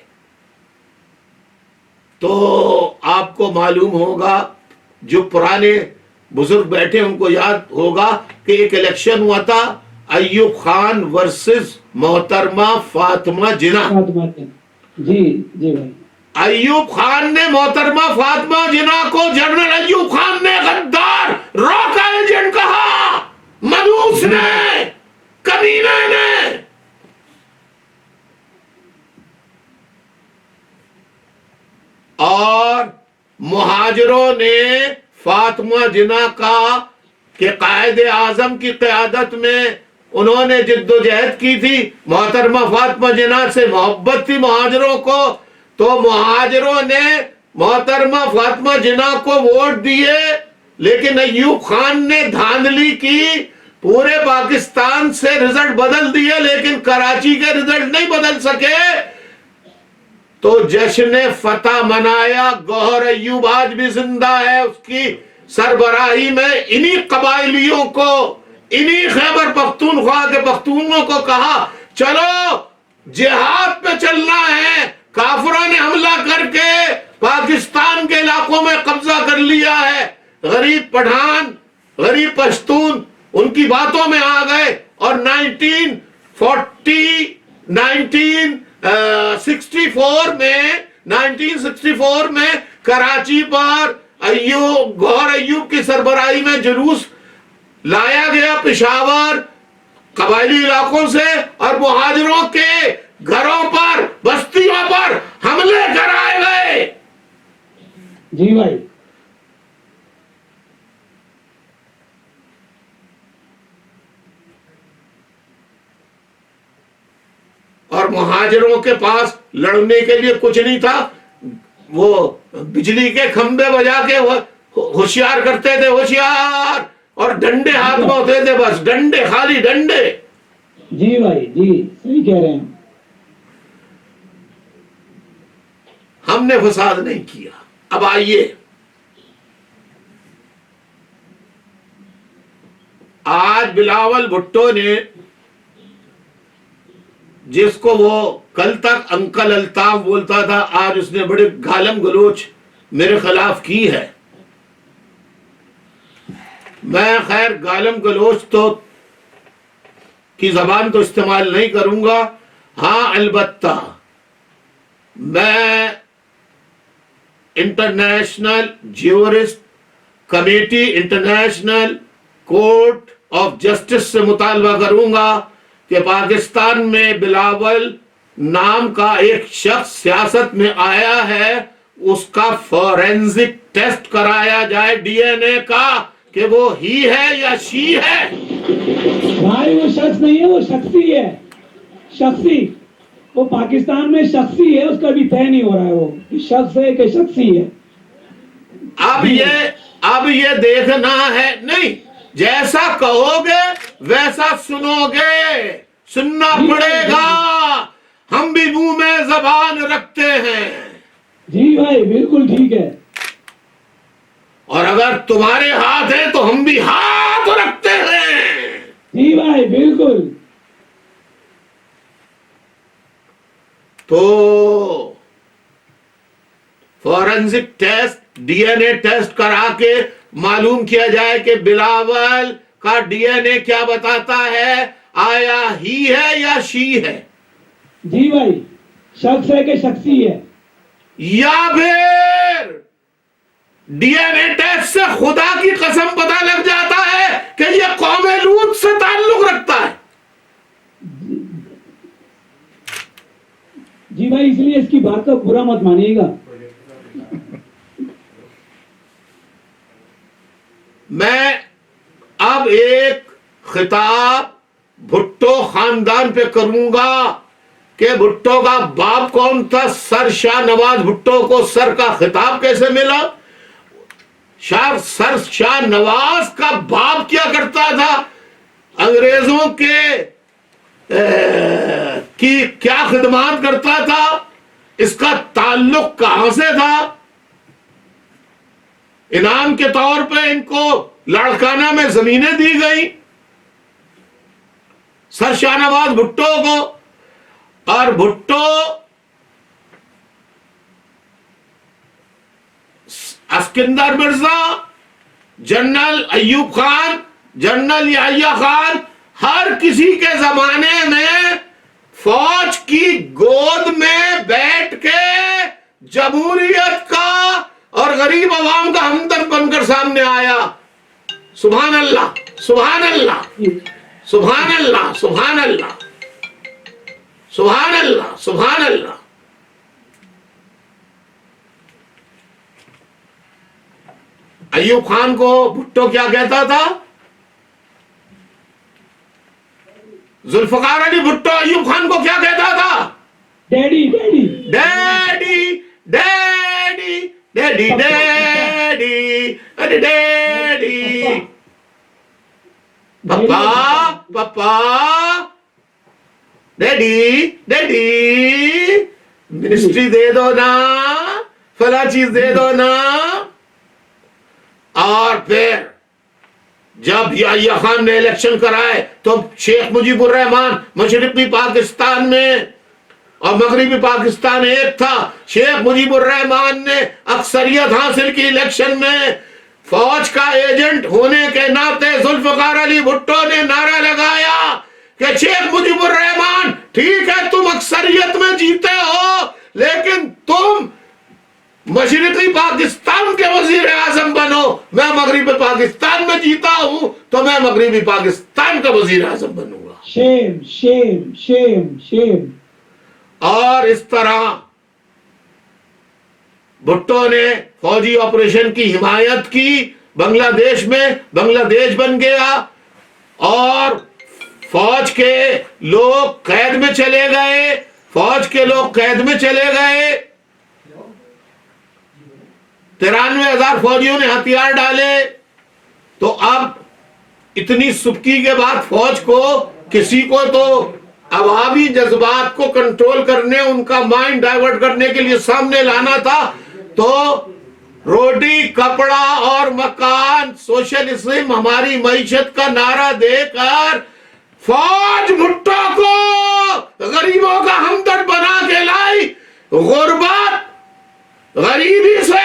तो आपको मालूम होगा, जो पुराने बुजुर्ग बैठे उनको याद होगा कि एक इलेक्शन हुआ था, अय्यूब खान वर्सेस मोहतरमा फातिमा जिना। जी जी भाई। अय्यूब खान ने मोहतरमा फातिमा जिना को जनरल अय्यूब खान ने गद्दार, रॉक एजेंट कहा, मनूस ने, कमीने ने। और मुहाजिरों ने फातिमा जिना का कि कायदे आजम की क़यादत में उन्होंने जिद्दोजहद की थी। मोहतरमा फातिमा जिना से मोहब्बत थी मुहाजिरों को, तो मुहाजिरों ने मोहतरमा फातिमा जिना को वोट दिए। लेकिन अय्यूब खान ने धांधली की, पूरे पाकिस्तान से रिजल्ट बदल दिए, लेकिन कराची के रिजल्ट नहीं बदल सके। तो जश्न फतह मनाया। गौहर अय्यूब आज भी जिंदा है, उसकी सरबराही में इन्हीं कबायलियों को, इन्हीं खैबर पख्तूनख्वा के पख्तूनों को कहा, चलो जिहाद पे चलना है। काफिरों ने हमला करके पाकिस्तान के इलाकों में कब्जा कर लिया है। गरीब पठान, गरीब पश्तून उनकी बातों में आ गए और 1964 में कराची पर गौहर अय्यूब की सरबराही में जुलूस लाया गया पेशावर, कबायली इलाकों से, और मुहाजिरों के घरों पर, बस्तियों पर हमले कराए गए। जी भाई। और मुहाजिरों के पास लड़ने के लिए कुछ नहीं था। वो बिजली के खंबे बजा के होशियार करते थे, होशियार, और डंडे हाथ में होते थे, बस डंडे, खाली डंडे। जी भाई, जी सही कह रहे हैं। हमने फसाद नहीं किया। अब आइए, आज बिलावल भुट्टो ने, जिसको वो कल तक अंकल अल्ताफ बोलता था, आज उसने बड़े गालम गलोच मेरे खिलाफ की है। मैं खैर गालम गलोच तो की जबान तो इस्तेमाल नहीं करूंगा। हाँ, अलबत्ता मैं international jurist committee international court of justice से मुतालबा करूंगा कि पाकिस्तान में बिलावल नाम का एक शख्स सियासत में आया है, उसका फॉरेंसिक टेस्ट कराया जाए डीएनए का कि वो ही है या शी है। भाई वो शख्स नहीं है, वो शख्सी है, शख्सी। वो पाकिस्तान में शख्सी है, उसका भी तय नहीं हो रहा है वो कि शख्स है कि शख्सी है। अब ये देखना है, नहीं जैसा कहोगे वैसा सुनोगे, सुनना पड़ेगा। हम भी मुंह में जबान रखते हैं। जी भाई बिल्कुल ठीक है। और अगर तुम्हारे हाथ है तो हम भी हाथ रखते हैं। जी भाई बिल्कुल। तो फॉरेंसिक टेस्ट, डीएनए टेस्ट करा के मालूम किया जाए कि बिलावल का डीएनए क्या बताता है, आया ही है या शी है। जी भाई, शख्स है कि शख्सी है। या फिर डीएनए टेस्ट से खुदा की कसम पता लग जाता है कि यह कौम लूत से ताल्लुक रखता है। जी भाई, इसलिए इसकी बात का बुरा मत मानिएगा। मैं अब एक खिताब भुट्टो खानदान पे करूंगा कि भुट्टो का बाप कौन था, सर शाह नवाज भुट्टो को सर का खिताब कैसे मिला, सर शाह नवाज का बाप क्या करता था, अंग्रेजों के की क्या खिदमत करता था, इसका ताल्लुक कहां से था। इनाम के तौर पे इनको लाड़काना में जमीनें दी गई सर शाहनवाज भुट्टो को, और भुट्टो अस्किंदर मिर्जा, जनरल अयूब खान, जनरल याहिया खान, हर किसी के जमाने में फौज की गोद में बैठ के जमहूरियत का और गरीब अवाम का हमदर्द बनकर सामने आया। सुभान अल्लाह, सुभान अल्लाह, सुभान अल्लाह, सुभान अल्लाह, सुभान अल्लाह, सुभान अल्लाह। अयूब खान को भुट्टो क्या कहता था, जुल्फकार अली भुट्टो अयूब खान को क्या कहता था, daddy daddy daddy daddy daddy daddy अरे डैडी, पापा पापा, डैडी डैडी, मिनिस्ट्री दे दो ना, फला चीज दे दो ना। और फिर जब याहिया खान ने इलेक्शन कराए तो शेख मुजीबुर रहमान मशरिकी पाकिस्तान में और मगरिबी पाकिस्तान एक था। शेख मुजीबुर रहमान ने अक्सरियत हासिल की इलेक्शन में। फौज का एजेंट होने के नाते जुल्फकार अली भुट्टो ने नारा लगाया कि शेख मुजीबुर रहमान, ठीक है तुम अक्सरियत में जीते हो, लेकिन तुम मशरिकी पाकिस्तान के वजीर आजम बनो। मैं मगरिबी पाकिस्तान में जीता हूं तो मैं मगरिबी पाकिस्तान का वजीर आजम बनूंगा। Shem Shem Shem Shem. और इस तरह भुट्टो ने फौजी ऑपरेशन की हिमायत की बांग्लादेश में, बांग्लादेश बन गया और फौज के लोग कैद में चले गए, फौज के लोग कैद में चले गए। 93,000 फौजियों ने हथियार डाले। तो अब इतनी सुबकी के बाद फौज को, किसी को तो अवामी जज्बात को कंट्रोल करने, उनका माइंड डाइवर्ट करने के लिए सामने लाना था। तो रोटी कपड़ा और मकान, सोशलिज्म हमारी मईशत का नारा देकर फौज भुट्टो को गरीबों का हमदर्द बना के लाई। गुर्बत गरीबी से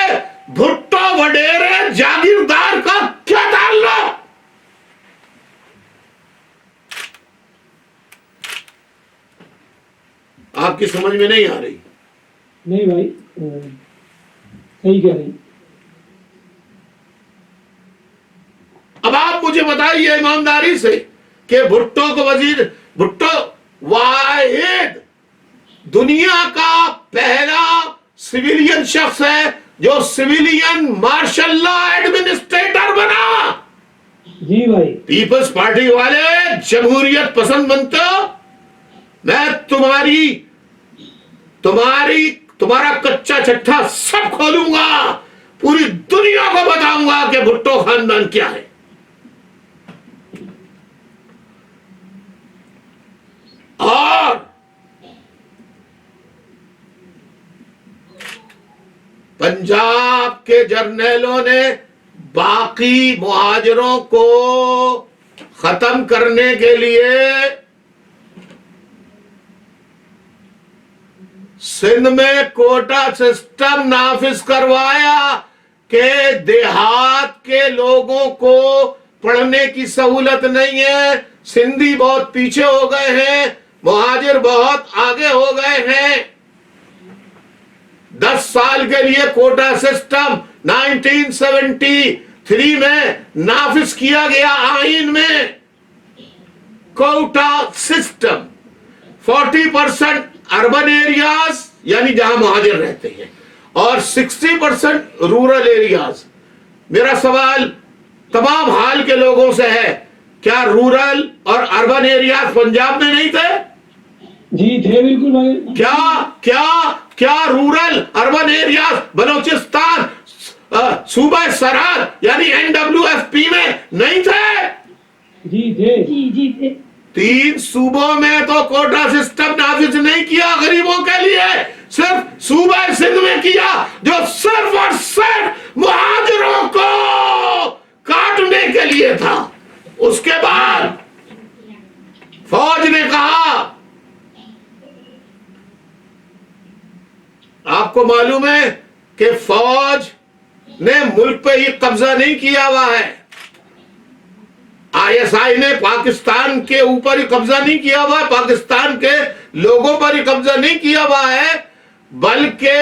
भुट्टो वडेरे जागीरदार का क्या ताल्लुक। आपकी समझ में नहीं आ रही? नहीं भाई, सही कह रही। मुझे बताइए ईमानदारी से कि भुट्टो को वजीर, भुट्टो वाहिद दुनिया का पहला सिविलियन शख्स है जो सिविलियन मार्शल लॉ एडमिनिस्ट्रेटर बना। जी भाई। पीपल्स पार्टी वाले जमहूरियत पसंद बनते हो, मैं तुम्हारा कच्चा छट्टा सब खोलूंगा, पूरी दुनिया को बताऊंगा कि भुट्टो खानदान क्या है। और पंजाब के जर्नैलों ने बाकी मुहाजिरों को खत्म करने के लिए सिंध में कोटा सिस्टम नाफिज करवाया कि देहात के लोगों को पढ़ने की सहूलत नहीं है, सिंधी बहुत पीछे हो गए हैं, मुहाजिर बहुत आगे हो गए हैं। 10 साल के लिए कोटा सिस्टम 1973 में नाफिज किया गया आईन में। कोटा सिस्टम 40% अर्बन एरियाज यानी जहां मुहाजिर रहते हैं और 60% रूरल एरियाज। मेरा सवाल तमाम हाल के लोगों से है, क्या रूरल और अर्बन एरियाज पंजाब में नहीं थे? जी थे बिल्कुल भाई। क्या रूरल अर्बन एरियाज बलूचिस्तान सूबा सरहद यानी NWFP में नहीं थे? जी थे। जी थे। 3 सूबों में तो कोटा सिस्टम नाफिज नहीं किया गरीबों के लिए, सिर्फ सूबा सिंध में किया जो सिर्फ और सिर्फ मुहाजिरों को काटने के लिए था। उसके बाद फौज ने कहा, आपको मालूम है कि फौज ने मुल्क पे ही कब्जा नहीं किया हुआ है, ISI ने पाकिस्तान के ऊपर ही कब्जा नहीं किया हुआ है, पाकिस्तान के लोगों पर ही कब्जा नहीं किया हुआ है, बल्कि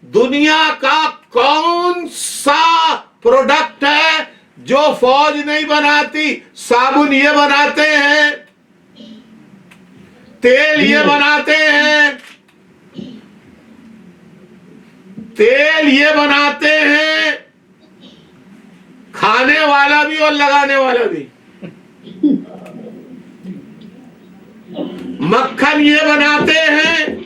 दुनिया का कौन सा प्रोडक्ट है जो फौज नहीं बनाती? साबुन ये बनाते हैं, तेल ये बनाते हैं, तेल ये बनाते हैं, खाने वाला भी और लगाने वाला भी। मक्खन ये बनाते हैं,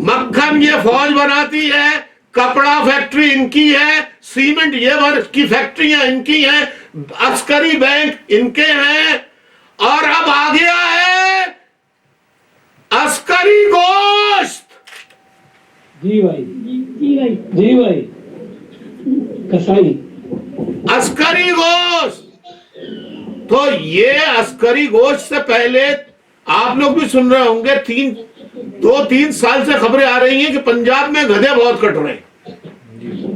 मक्खन ये फौज बनाती है, कपड़ा फैक्ट्री इनकी है, सीमेंट ये की फैक्ट्रियां इनकी हैं, अस्करी बैंक इनके हैं, और अब आ गया है अस्करी गोश्त। जी भाई। जी भाई। जी भाई। कसाई अस्करी गोश्त। तो ये अस्करी गोश्त से पहले आप लोग भी सुन रहे होंगे, 2-3 साल से खबरें आ रही हैं कि पंजाब में गधे बहुत कट रहे हैं।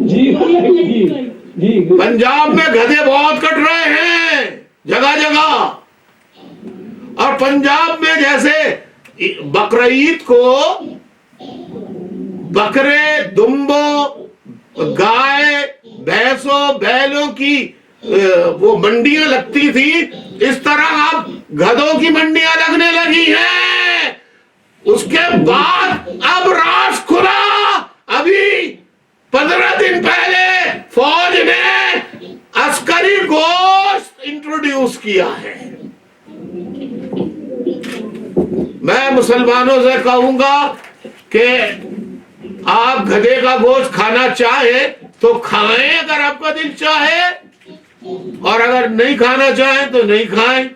जी भाई। जी पंजाब में गधे बहुत कट रहे हैं जगह जगह। और पंजाब में जैसे बकरीद को बकरे, दुम्बों, गाय, भैंसों, बैलों की वो मंडियां लगती थी, इस तरह अब गधों की मंडियां लगने लगी हैं। उसके बाद अब रास खुला। अभी 15 दिन पहले फौज ने अस्करी गोश्त इंट्रोड्यूस किया है। मैं मुसलमानों से कहूंगा कि आप गधे का गोश्त खाना चाहे तो खाएं अगर आपका दिल चाहे, और अगर नहीं खाना चाहे तो नहीं खाएं।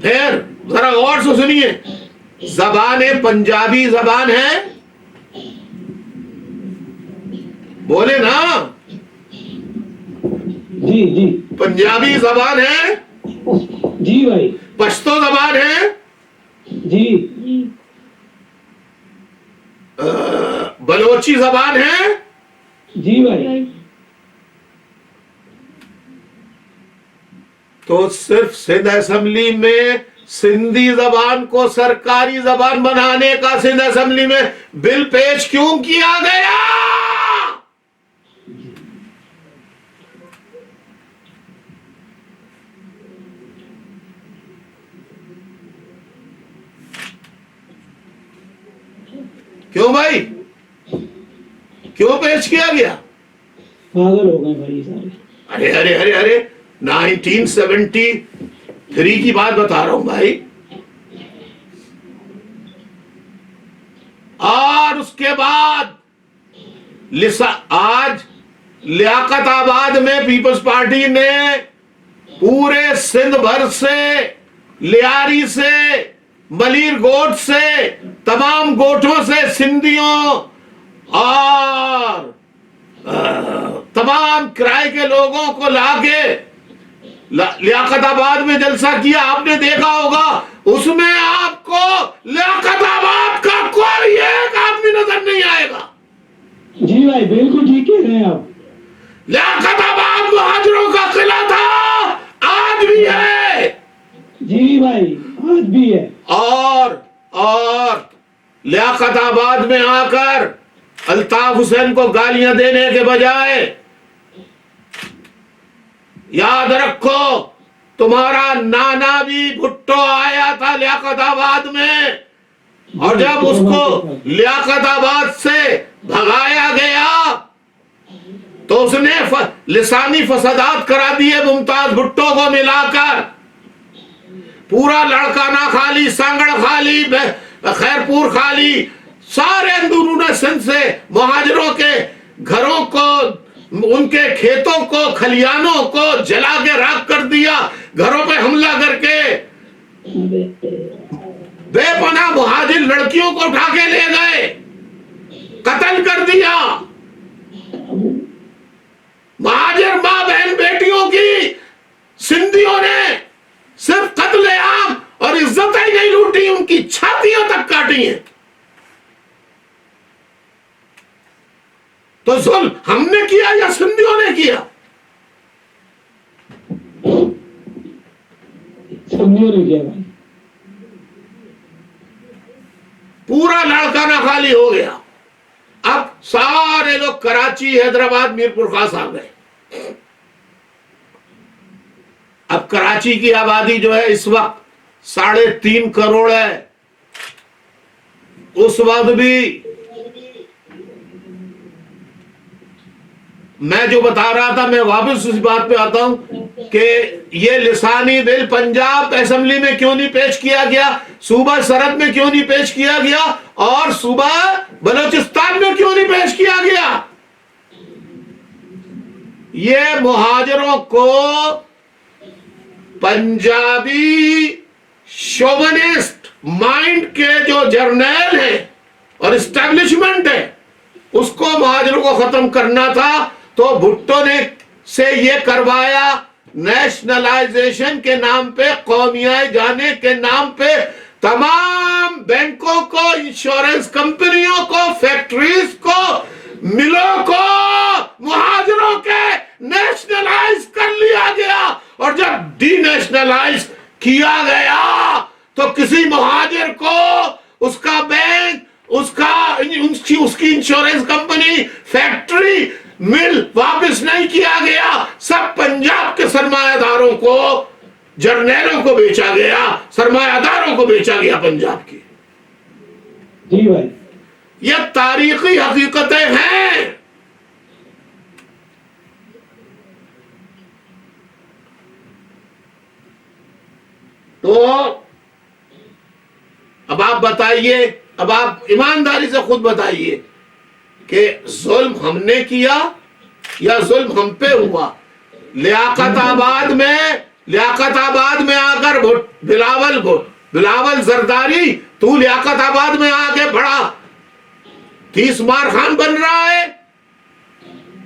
फिर जरा गौर से सुनिए, जबान पंजाबी जबान है, बोले ना। जी जी। पंजाबी जबान है, जी भाई। पश्तो जबान है, जी। बलोची जबान है, जी भाई। तो सिर्फ सिंध असेंबली में सिंधी जबान को सरकारी जबान बनाने का सिंध असेंबली में बिल पेश क्यों किया गया? क्यों भाई, क्यों पेश किया गया? पागल हो गए भाई सारे। अरे अरे अरे अरे 1973 की बात बता रहा हूं भाई। और उसके बाद आज लियाकताबाद में पीपल्स पार्टी ने पूरे सिंध भर से, लियारी से, मलीर गोट से, तमाम गोठों से सिंधियों और तमाम किराए के लोगों को लाके लियाकताबाद में जलसा किया। आपने देखा होगा, उसमें आपको लियाकताबाद का कोई एक आदमी नजर नहीं आएगा। जी भाई बिल्कुल ठीक कह रहे हैं आप। लियाकताबाद मुहाजिरों का किला था, आज भी है। जी भाई आज भी है। और लियाकताबाद में आकर अल्ताफ हुसैन को गालियां देने के बजाय, याद रखो तुम्हारा नाना भी भुट्टो आया था लियाकताबाद में, और जब उसको लियाकताबाद से भगाया गया तो उसने लिसानी फसादात करा दिए मुमताज भुट्टो को मिलाकर। पूरा लड़काना खाली, सांगड़ खाली, खैरपुर खाली, सारे अंदरूनी सिंध से मुहाजिरों के घरों को, उनके खेतों को, खलियानों को जला के राख कर दिया। घरों पे हमला करके बेपनाह मुहाजिर लड़कियों को उठा के ले गए, कत्ल कर दिया। मुहाजिर मां बहन बेटियों की सिंधियों ने सिर्फ कत्लेआम और इज्जत ही नहीं लूटी, उनकी छातियों तक काटी है। तो जुल्म हमने किया या सिंधियों ने किया? सिंधियों ने किया भाई। पूरा लाड़काना खाली हो गया। अब सारे लोग कराची, हैदराबाद, मीरपुर खास आ गए। अब कराची की आबादी जो है इस वक्त 3.5 करोड़ है। उस वक्त भी मैं जो बता रहा था, मैं वापस उस बात पे आता हूं कि ये लिसानी बिल पंजाब असेंबली में क्यों नहीं पेश किया गया, सूबा सरहद में क्यों नहीं पेश किया गया, और सूबा बलोचिस्तान में क्यों नहीं पेश किया गया? ये मुहाजिरों को पंजाबी शोवनिस्ट माइंड के जो जर्नैल है और एस्टेब्लिशमेंट है, उसको मुहाजिरों को खत्म करना था। तो भुट्टो ने से ये करवाया, नेशनलाइजेशन के नाम पे, कौमियाई जाने के नाम पे तमाम बैंकों को, इंश्योरेंस कंपनियों को, फैक्ट्रीज को, मिलों को मुहाजिरों के नेशनलाइज कर लिया गया। और जब डीनेशनलाइज किया गया तो किसी मुहाजिर को उसका बैंक, उसकी इंश्योरेंस कंपनी, फैक्ट्री, मिल वापस नहीं किया गया। सब पंजाब के सरमायादारों को, जर्नैलों को बेचा गया, सरमायादारों को बेचा गया पंजाब की। जी भाई ये तारीखी हकीकतें हैं। तो अब आप बताइए, अब आप ईमानदारी से खुद बताइए कि जुल्म हमने किया या जुल्म हम पे हुआ? लियाकताबाद में आकर बिलावल जरदारी, तू लियाकताबाद में आके बड़ा 30 मार खान बन रहा है।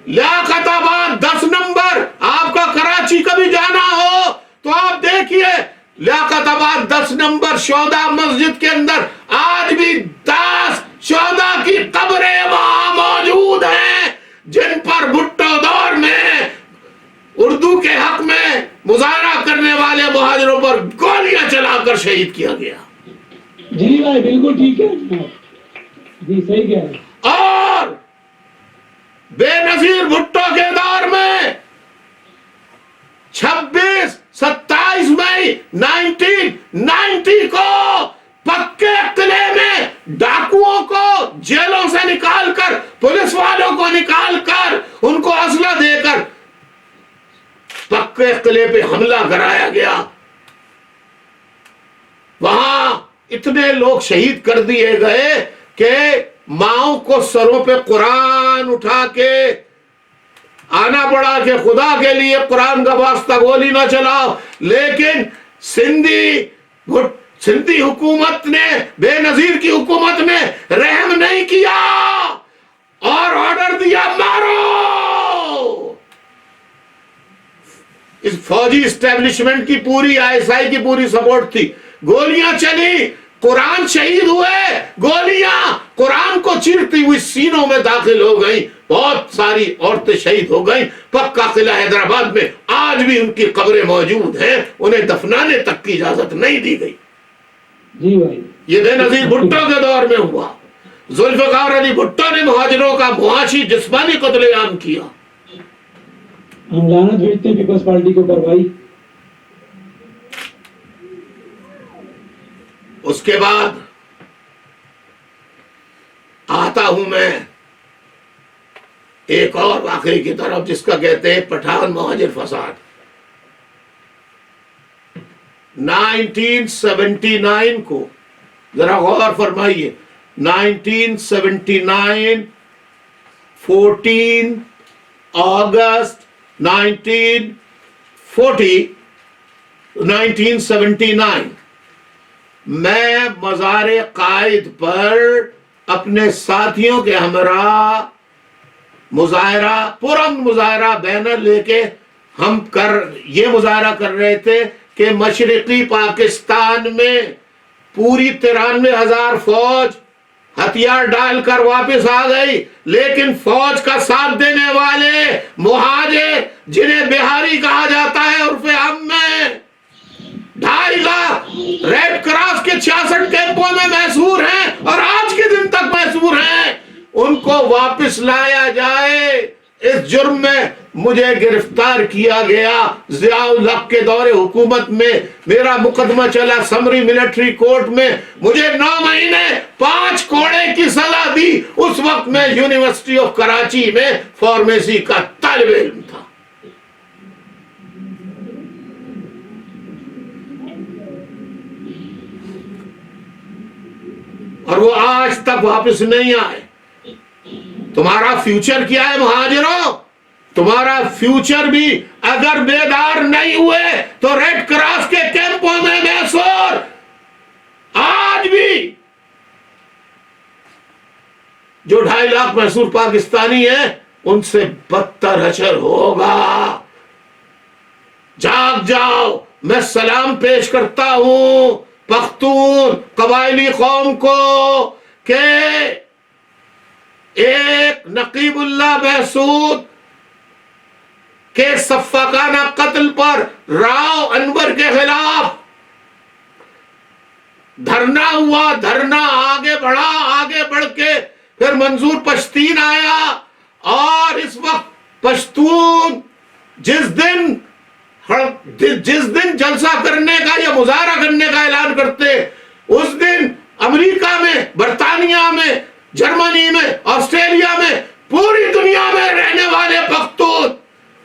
लियाकताबाद 10 नंबर, आपका कराची कभी जाना हो तो आप देखिए, लियाकताबाद 10 नंबर शोदा मस्जिद के अंदर आज भी 10 शोदा की कब्रें वहां मौजूद हैं, जिन पर भुट्टो दौर में उर्दू के हक में मुजाहरा करने मुहाजिरों पर गोलियां चलाकर शहीद किया गया। जी भाई बिल्कुल ठीक है जी, सही कह रहे हैं। और बेनजीर भुट्टो के दौर में 27 मई 1990 को पक्के किले में डाकुओं को जेलों से निकालकर, पुलिस वालों को निकालकर, उनको असला देकर पक्के किले पे हमला कराया गया। वहां इतने लोग शहीद कर दिए गए कि माओ को सरों पे कुरान उठा के आना पड़ा कि खुदा के लिए कुरान का वास्ता गोली ना चलाओ। लेकिन सिंधी हुकूमत ने, बेनजीर की हुकूमत ने रहम नहीं किया और ऑर्डर दिया मारो। इस फौजी एस्टेब्लिशमेंट की पूरी, आईएसआई की पूरी सपोर्ट थी। गोलियां चली, कुरान शहीद हुए, गोलियां कुरान को चीरती हुई सीनों में दाखिल हो गई, बहुत सारी औरतें शहीद हो गई। पक्का किला हैदराबाद में आज भी उनकी कब्रें मौजूद हैं, उन्हें दफनाने तक की इजाजत नहीं दी गई। जी भाई, ये बेनजीर भुट्टो के दौर में हुआ। जुल्फिकार अली भुट्टो ने मुहाजिरों का मुआशी जिस्मानी कत्लेआम किया। हम लानत भेजते हैं पीपल्स पार्टी के ऊपर भाई। उसके बाद आता हूं मैं एक और वाकई की तरफ, जिसका कहते हैं पठान मुहाजिर फसाद। 1979 को जरा गौर फरमाइए, 1979 14 अगस्त 1979 मैं मज़ारे कायद पर अपने साथियों के हमरा मुजाहरा, पुरम मुजाहरा बैनर लेके हम ये मुजाहरा कर रहे थे कि मशरिकी पाकिस्तान में पूरी 93,000 फौज हथियार डालकर वापस आ गई, लेकिन फौज का साथ देने वाले मुहाजिर, जिन्हें बिहारी कहा जाता है उर्फे हम में 2.5 लाख रेड क्रॉस के 66 कैंपों में मैसूर हैं और आज के दिन तक मैसूर हैं, उनको वापस लाया जाए। इस जुर्म में मुझे गिरफ्तार किया गया। जियाउल हक के दौरे हुकूमत में मेरा मुकदमा चला समरी मिलिट्री कोर्ट में। मुझे 9 महीने 5 कोड़े की सजा दी। उस वक्त मैं यूनिवर्सिटी ऑफ कराची में फार्मेसी का तालिब इल्म था। और वो आज तक वापस नहीं आए। तुम्हारा फ्यूचर क्या है मुहाजिरों? तुम्हारा फ्यूचर भी अगर बेदार नहीं हुए तो रेड क्रॉस के कैंपों में मैसूर आज भी जो 2.5 लाख मैसूर पाकिस्तानी है उनसे बदतर हशर होगा। जाग जाओ। मैं सलाम पेश करता हूं पख्तून कबायली कौम को के एक नकीबुल्लाह महसूद के सफ़ाकाना कत्ल पर राव अनवर के खिलाफ धरना हुआ। धरना आगे बढ़ा, आगे बढ़ के फिर मंजूर पश्तीन आया और इस वक्त पश्तून जिस दिन जलसा करने का या मुजाहरा करने का ऐलान करते, उस दिन अमेरिका में, बरतानिया में, जर्मनी में, ऑस्ट्रेलिया में, पूरी दुनिया में रहने वाले पख्तून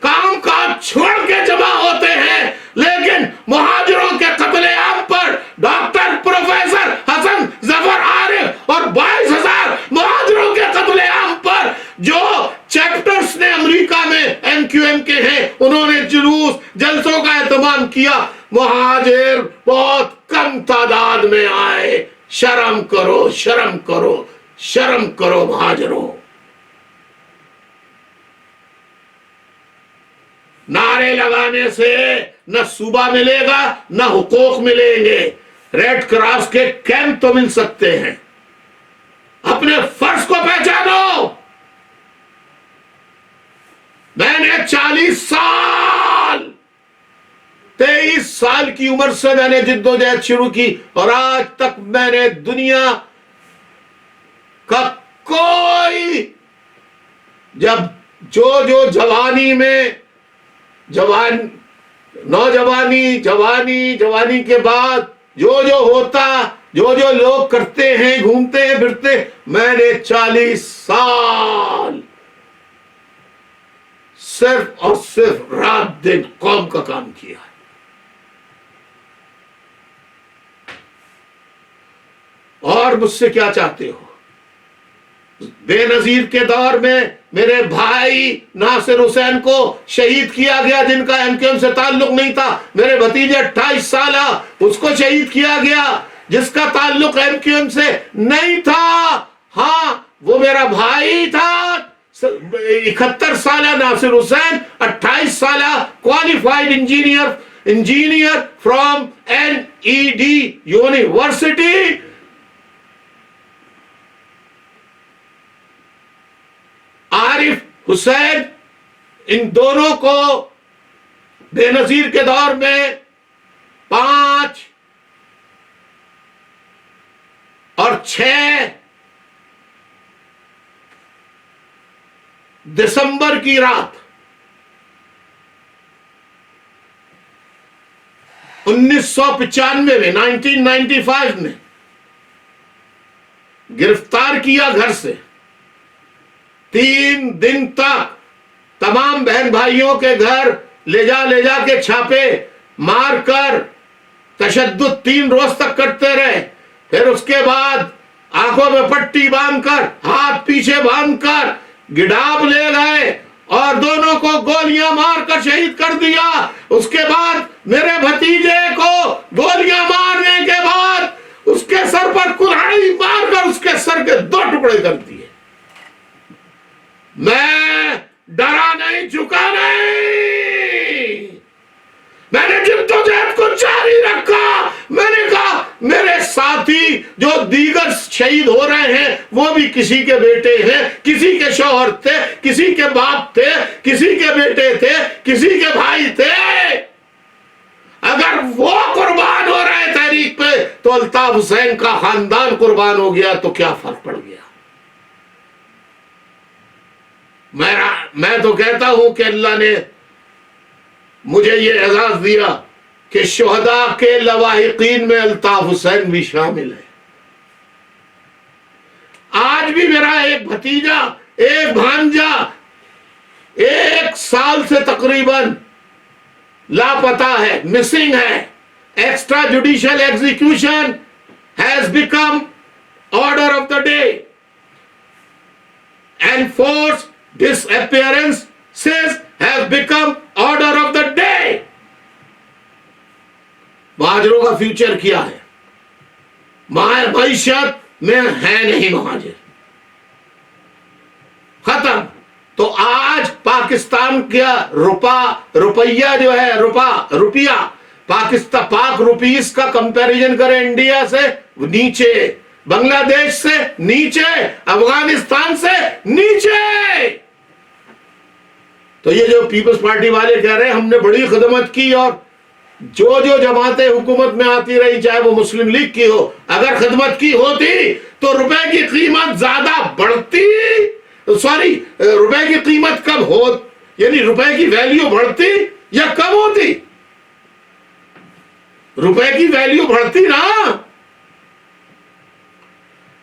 काम काज छोड़ के जमा होते हैं, लेकिन मुहाजिरों के कत्लेआम पर डॉक्टर प्रोफेसर हसन जफर आरिफ और 22,000 मुहाजिरों के कत्लेआम पर जो चैप्टर्स ने अमेरिका में MQM के हैं, उन्होंने जुलूस जलसों का एहतमाम किया। मुहाजिर बहुत कम तादाद में आए। शर्म करो, शर्म करो, शर्म करो मुहाजिरों। नारे लगाने से न सूबा मिलेगा न हुकूक मिलेंगे। रेड क्रॉस के कैंप तो मिल सकते हैं। अपने फर्ज को पहचानो। मैंने 40 साल 23 साल की उम्र से मैंने जिद्दोजहद शुरू की और आज तक मैंने दुनिया का कोई, जब जो जवानी में जवानी के बाद जो होता, जो लोग करते हैं, घूमते हैं फिरते, मैंने 40 साल सिर्फ और सिर्फ रात दिन कौम का काम किया है। और मुझसे क्या चाहते हो? बेनजीर के दौर में मेरे भाई नासिर हुसैन को शहीद किया गया, जिनका एमकेएम से ताल्लुक नहीं था। मेरे भतीजे 28 साल उसको शहीद किया गया, जिसका ताल्लुक एमकेएम से नहीं था। हाँ, वो मेरा भाई था। 71 साल नासिर हुसैन, 28 साल qualified engineer from NED university. Arif Hussain, इन दोनों को बेनजीर के दौर में 5 और 6 दिसंबर की रात 1995 में 1995 में गिरफ्तार किया। घर से 3 दिन तक तमाम बहन भाइयों के घर ले जा के छापे मारकर तशद्दुद 3 रोज तक करते रहे। फिर उसके बाद आंखों में पट्टी बांधकर, हाथ पीछे बांधकर गिडाब ले गए और दोनों को गोलियां मारकर शहीद कर दिया। उसके बाद मेरे भतीजे को गोलियां मारने के बाद उसके सर पर कुल्हाड़ी मारकर उसके सर के 2 टुकड़े कर दिए। मैं डरा नहीं, झुका नहीं, मैंने जिद्दोजहद को जारी रखा। मैंने कहा मेरे साथी जो दीगर शहीद हो रहे हैं वो भी किसी के बेटे हैं, किसी के शौहर थे, किसी के बाप थे, किसी के बेटे थे, किसी के भाई थे। अगर वो कुर्बान हो रहे तहरीक पे तो अल्ताफ हुसैन का खानदान कुर्बान हो गया तो क्या फर्क पड़ गया? मैं तो कहता हूं कि अल्लाह ने मुझे ये एजाज दिया कि शुहदा के लवाहिकीन में अल्ताफ हुसैन भी शामिल है। आज भी मेरा एक भतीजा, एक भांजा 1 साल से तकरीबन लापता है, मिसिंग है। Extra judicial execution has become order of the day and force disappearances have become order of the day। महाजिरों का फ्यूचर क्या है? मईशत में है नहीं महाजिर, खत्म। तो आज पाकिस्तान का रुपया जो है, रुपया पाकिस्तान, पाक रुपीस का कंपैरिजन करें इंडिया से नीचे, बांग्लादेश से नीचे, अफगानिस्तान से नीचे। तो ये जो पीपल्स पार्टी वाले कह रहे हैं हमने बड़ी खिदमत की और जो जमातें हुकूमत में आती रही, चाहे वो मुस्लिम लीग की हो, अगर खिदमत की होती तो रुपए की कीमत ज्यादा बढ़ती, सॉरी रुपए की कीमत कम हो, यानी रुपए की वैल्यू बढ़ती या कम होती? रुपए की वैल्यू बढ़ती ना।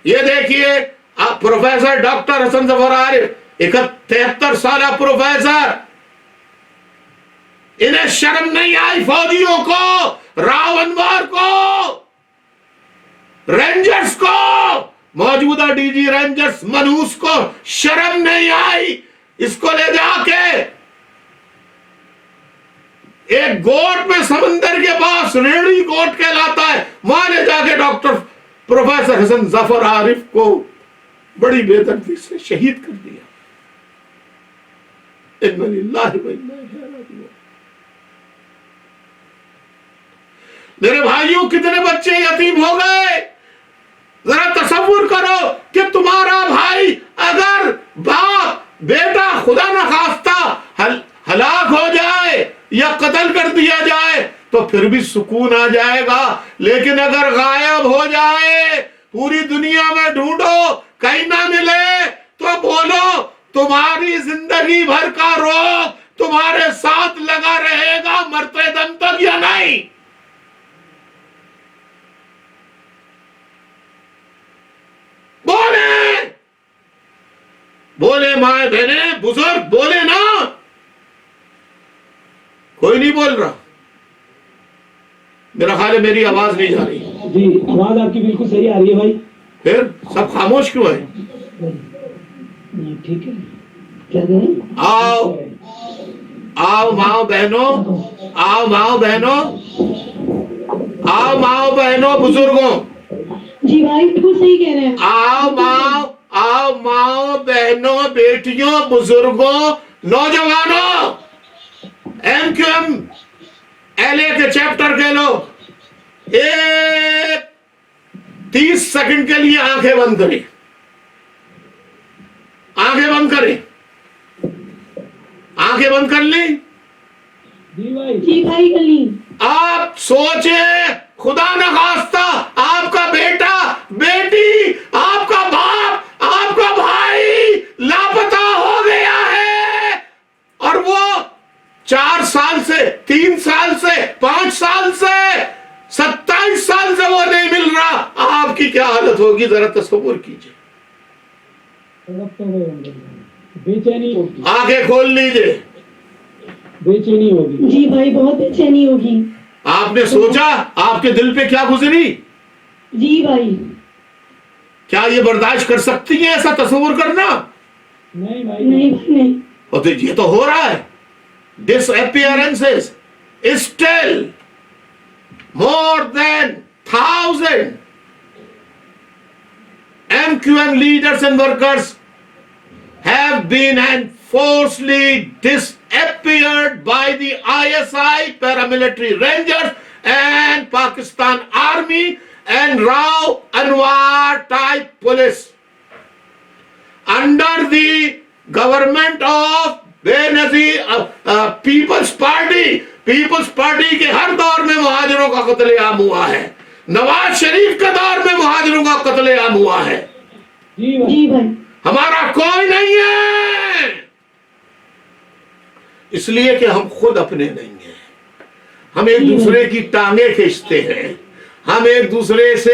ये देखिए आप प्रोफेसर डॉक्टर हसन जफर आरिफ, 73 साल प्रोफेसर, इन्हें शर्म नहीं आई फौजियों को, राव अनवर को, रेंजर्स को, मौजूदा डीजी रेंजर्स मनहूस को शर्म नहीं आई? इसको ले जाके एक गोट में समंदर के पास, रेड़ी गोट कहलाता है, वहां ले जाके डॉक्टर प्रोफेसर हसन जफर आरिफ को बड़ी बेदर्दी से शहीद कर दिया। मेरे भाइयों, कितने बच्चे यतीम हो गए? जरा तसव्वुर करो कि तुम्हारा भाई अगर बाप बेटा खुदा न खास्ता हलाक हो जाए या कत्ल कर दिया जाए तो फिर भी सुकून आ जाएगा। लेकिन अगर गायब हो जाए, पूरी दुनिया में ढूंढो, कहीं ना मिले, तो बोलो तुम्हारी जिंदगी भर का रोग तुम्हारे साथ लगा रहेगा मरते दम तक या नहीं? बोले बोले माए बहने बुजुर्ग, बोले ना। कोई नहीं बोल रहा। मेरा ख्याल है मेरी आवाज नहीं जा रही। जी आवाज आपकी बिल्कुल सही आ रही है भाई। फिर सब खामोश क्यों है? ठीक है, क्या करें? आओ आओ माओ बहनों, आओ माओ बहनों, आओ माओ बहनों, बुजुर्गों, जी भाई बिल्कुल सही कह रहे हैं। आओ माओ बहनों, बेटियों, बुजुर्गों, नौजवानों, MQM LA के चैप्टर के लोग, एक 30 सेकंड के लिए आंखें बंद करें, आंखें बंद करें, आंखें बंद कर ली? जी भाई, जी भाई कर ली। आप सोचे, खुदा न खास्ता आपका बेटा, बेटी, आपका बाप, आपका भाई लापता हो गया है, और वो 4 साल से, 3 साल से, 5 साल से, 27 साल से वो नहीं मिल रहा। आपकी क्या हालत होगी, जरा तस्वीर कीजिए। बेचैनी होगी, आंखें खोल लीजिए। बेचैनी होगी। जी भाई बहुत बेचैनी होगी। आपने सोचा आपके दिल पे क्या गुजरी? जी भाई। क्या ये बर्दाश्त कर सकती है ऐसा तस्वीर करना? नहीं भाई, नहीं भाई नहीं। और तो ये तो हो रहा है। Disappearances still more than 1,000 MQM leaders and workers have been and forcibly disappeared by the ISI, paramilitary rangers and Pakistan army and Rao Anwar type police under the government of Benazir People's Party के हर दौर में मुहाजिरों का कत्लेआम हुआ है। नवाज शरीफ के दौर में मुहाजिरों का कत्लेआम हुआ है। जी भाई, जी भाई। हमारा कोई नहीं है, इसलिए कि हम खुद अपने नहीं हैं। हम एक दूसरे की टांगे खींचते हैं, हम एक दूसरे से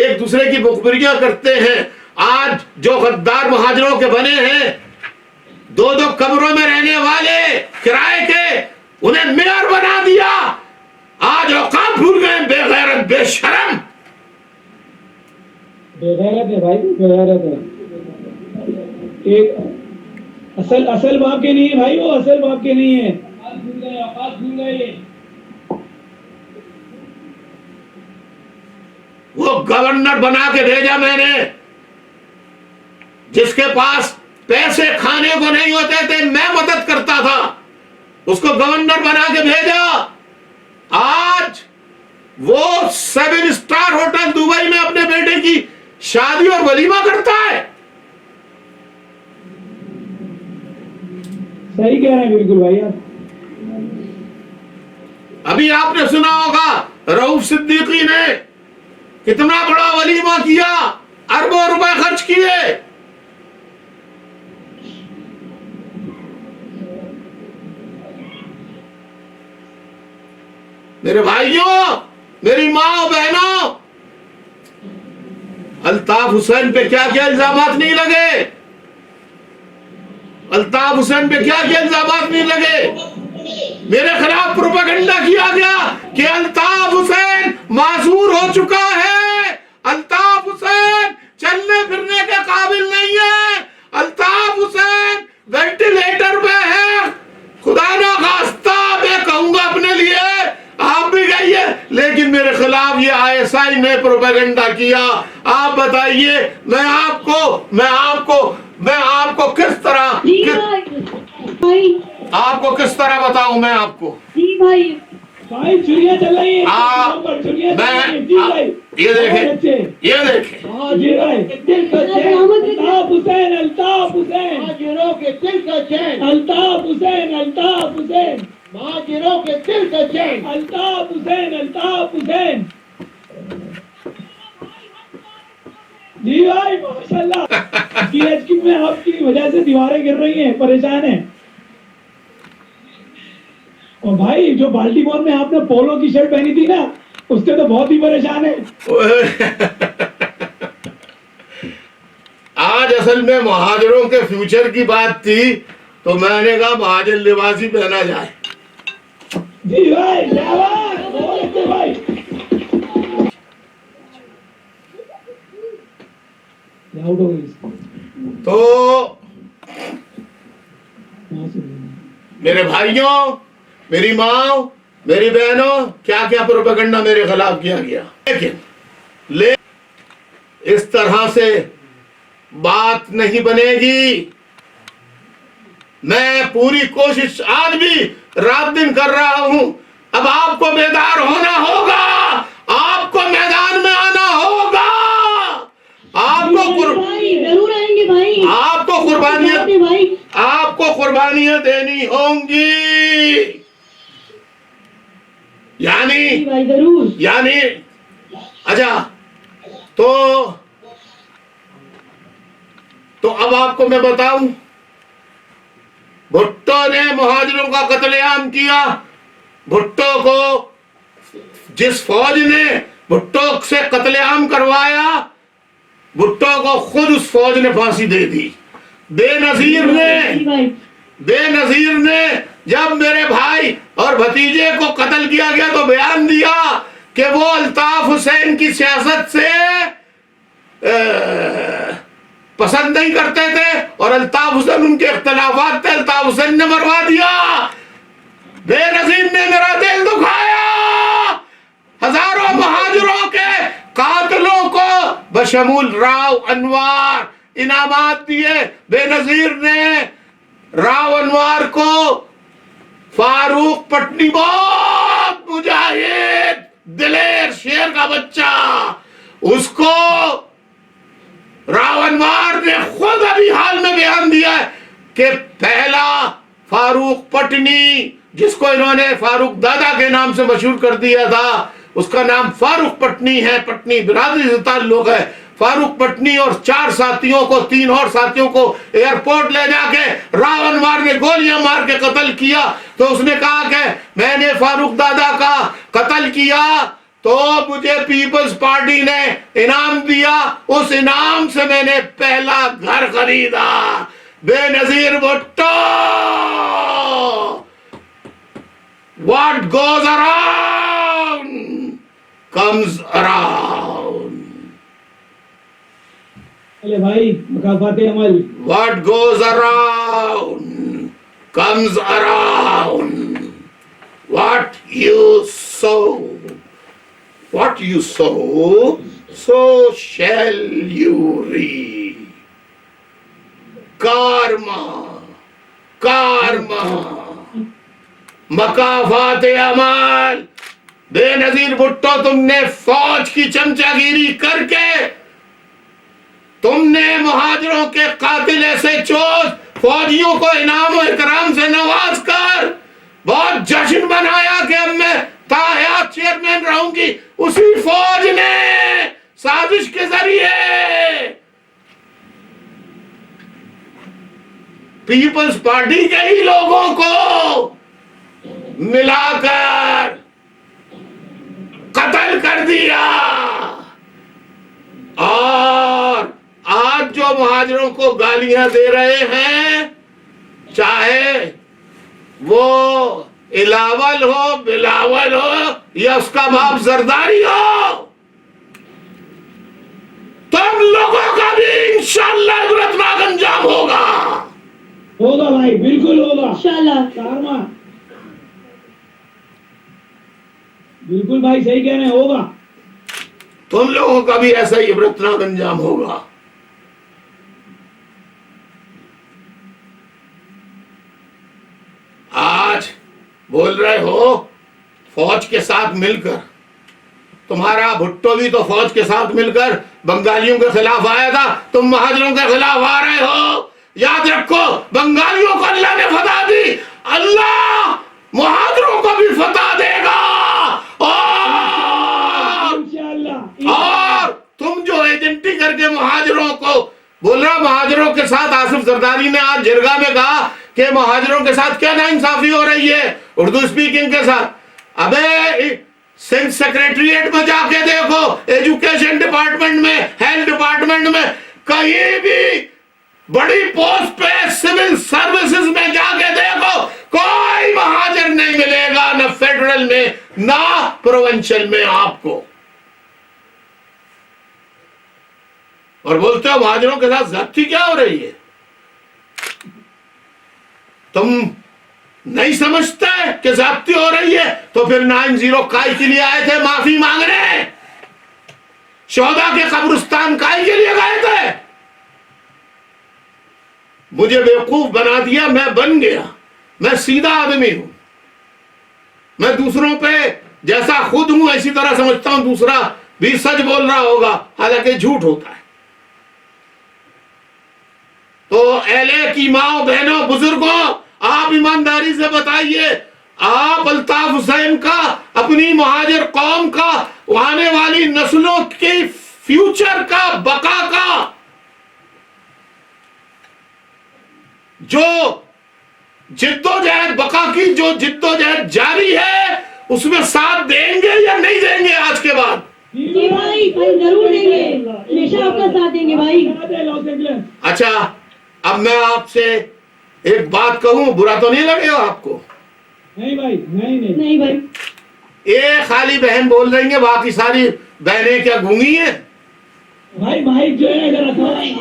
एक दूसरे की मुखबिरियां करते हैं। आज जो गद्दार मुहाजिरों के बने हैं, 2-2 कमरों में रहने वाले किराए के, उन्हें मेयर बना दिया। आज औकात भूल गए, बेगैरत, बेशरम। बेगैरत है भाई, बेगैरत है। एक असल बाप के नहीं है भाई, वो असल बाप के नहीं है। औकात भूल गए। वो गवर्नर बना के भेजा मैंने, जिसके पास पैसे खाने को नहीं होते थे, मैं मदद करता था, उसको गवर्नर बना के भेजा। आज वो 7 स्टार होटल दुबई में अपने बेटे की शादी और वलीमा करता है। सही कह रहे हैं बिल्कुल भाई आप। अभी आपने सुना होगा रऊफ सिद्दीकी ने कितना बड़ा वलीमा किया, अरबों रुपए खर्च किए। मेरे भाइयों, मेरी माँ बहनों, अल्ताफ हुसैन पे क्या क्या इल्जामात नहीं लगे? अल्ताफ हुसैन पे क्या क्या इल्जामात नहीं लगे? मेरे खिलाफ प्रोपेगेंडा किया गया कि अल्ताफ हुसैन माजूर हो चुका है, अल्ताफ हुसैन चलने फिरने के काबिल नहीं है, अल्ताफ हुसैन वेंटिलेटर पे है। खुदा ना खास्ता, मैं कहूंगा अपने लिए, आप भी कहिए, लेकिन मेरे खिलाफ ये ISI ने प्रोपेगेंडा किया। आप बताइए, मैं आपको किस तरह आपको किस तरह बताऊं? मैं आपको जी भाई। भाई चुरियां चल रही है, ये देखें, ये देखें, अल्ताफ हुसैन, अल्ताफ हुसैन, हाजिरों के दिल का चैन। अल्ताफ हुसैन, अल्ताफ हुसैन। महाजिरों के दिल के चैन। अल्ताफ हुसैन, अल्ताफ हुसैन। जी भाई माशाल्लाह। PHQ में आपकी वजह से दीवारें गिर रही हैं, परेशान हैं। और भाई जो बाल्टीमोर में आपने पोलो की शर्ट पहनी थी ना, उससे तो बहुत ही परेशान है। आज असल में महाजरों के फ्यूचर की बात थी, तो मैंने कहा महाजर लिबास ही पहना जाए। जी भाई शाबाश, बहुत अच्छे भाई। आउट हो गई। तो मेरे भाइयों, मेरी माँ, मेरी बहनों, क्या क्या प्रोपेगेंडा मेरे खिलाफ किया गया, लेकिन इस तरह से बात नहीं बनेगी। मैं पूरी कोशिश आज भी रात दिन कर रहा हूं। अब आपको बेदार होना होगा, आपको मैदान में आना होगा, आपको भाई जरूर आएंगे भाई। आपको कुर्बानियां देनी होंगी। यानी भाई जरूर। यानी अच्छा, तो अब आपको मैं बताऊं, भुट्टो ने मुहाजिरों का कत्लेआम किया। भुट्टो को, जिस फौज ने भुट्टो से कत्लेआम करवाया, भुट्टो को खुद उस फौज ने फांसी दे दी। बेनजीर ने जब मेरे भाई और भतीजे को कत्ल किया गया तो बयान दिया कि वो अल्ताफ हुसैन की सियासत से पसंद नहीं करते थे और अल्ताफ हुसैन उनके इख्तलाफात थे, अल्ताफ हुसैन ने मरवा दिया। बेनजीर ने मेरा दिल दुखाया। हजारों महाजिरों के कातिलों को बशमूल राव अनवार इनामात दिए। बेनजीर ने राव अनवार को फारूक पटनी, बहुत मुजाहिद दिलेर शेर का बच्चा, उसको राव अनवार ने खुद अभी हाल में बयान दिया है कि पहला फारूक पटनी, जिसको इन्होंने फारूक दादा के नाम से मशहूर कर दिया था, उसका नाम फारूक पटनी है, पटनी बिरादरी से ताल्लुक है। फारूक पटनी और 4 साथियों को, 3 और साथियों को एयरपोर्ट ले जाके राव अनवार ने गोलियां मार के कत्ल किया। तो उसने कहा कि मैंने फारूक दादा का कत्ल किया तो मुझे पीपल्स पार्टी ने इनाम दिया, उस इनाम से मैंने पहला घर खरीदा। Benazir Bhutto, what goes around comes around. अरे भाई मुकाफाते अमल। What goes around comes around. What you sow, so shall you reap. Karma. मकाफाते अमल। बेनजीर भुट्टो, तुमने फौज की चमचागिरी करके, तुमने मुहाजिरों के कातिल ऐसे चोर फौजियों को इनाम और इकराम से नवाज कर बहुत जश्न बनाया कि अब मैं ताहयात चेयरमैन रहूंगी। उसी फौज ने साजिश के जरिए पीपल्स पार्टी के ही लोगों को मिलाकर कत्ल कर दिया। और आज जो मुहाजिरों को गालियां दे रहे हैं, चाहे वो इलावल हो, बिलावल हो या उसका बाप जरदारी हो, तुम लोगों का भी इंशाअल्लाह इबरतनाक अंजाम होगा। होगा भाई, बिल्कुल होगा इंशाअल्लाह। कारवा, बिल्कुल भाई सही कह रहे हैं, होगा। तुम लोगों का भी ऐसा ही इबरतनाक अंजाम होगा। आज बोल रहे हो फौज के साथ मिलकर, तुम्हारा भुट्टो भी तो फौज के साथ मिलकर बंगालियों के खिलाफ आया था, तुम महाजिरों के खिलाफ आ रहे हो। याद रखो, बंगालियों को अल्लाह ने फतह दी। अल्लाह मुहाजिरों को भी फतह देगा। और तुम जो एजेंटी करके मुहाजिरों को बोल रहा, मुहाजिरों के साथ आसिफ जरदारी ने आज जिरगा में कहा कि मुहाजिरों के साथ क्या नाइंसाफी हो रही है उर्दू स्पीकिंग के साथ। अबे सिंध सेक्रेटरीट में जाके देखो, एजुकेशन डिपार्टमेंट में, हेल्थ डिपार्टमेंट में, कहीं भी बड़ी पोस्ट पे सिविल सर्विसेज में जाके देखो, कोई महाजर नहीं मिलेगा, ना फेडरल में ना प्रोविंशियल में आपको। और बोलते हो महाजरों के साथ ज्यादती क्या हो रही है? तुम नहीं समझते कि ज्यादती हो रही है तो फिर 90 काय के लिए आए थे माफी मांगने? शोहदा के कब्रिस्तान काय के लिए गए थे? मुझे बेवकूफ बना दिया, मैं बन गया। मैं सीधा आदमी हूं, मैं दूसरों पे जैसा खुद हूं ऐसी तरह समझता हूं दूसरा भी सच बोल रहा होगा, हालांकि झूठ होता है। तो एले की माओ, बहनों, बुजुर्गों, आप ईमानदारी से बताइए, आप अल्ताफ हुसैन का, अपनी मुहाजिर कौम का, आने वाली नस्लों के फ्यूचर का, बका का जो जिद्दोजहद, बका की जो जिद्दोजहद जारी है, उसमें साथ देंगे या नहीं देंगे आज के बाद? जी भाई, जरूर देंगे, हमेशा आपका साथ देंगे भाई। अच्छा, अब मैं आपसे एक बात कहूं, बुरा तो नहीं लगेगा आपको? नहीं भाई, नहीं नहीं भाई। एक खाली बहन बोल रही है, बाकी सारी बहनें क्या गूंगी हैं? भाई भाई जो है जरा भाई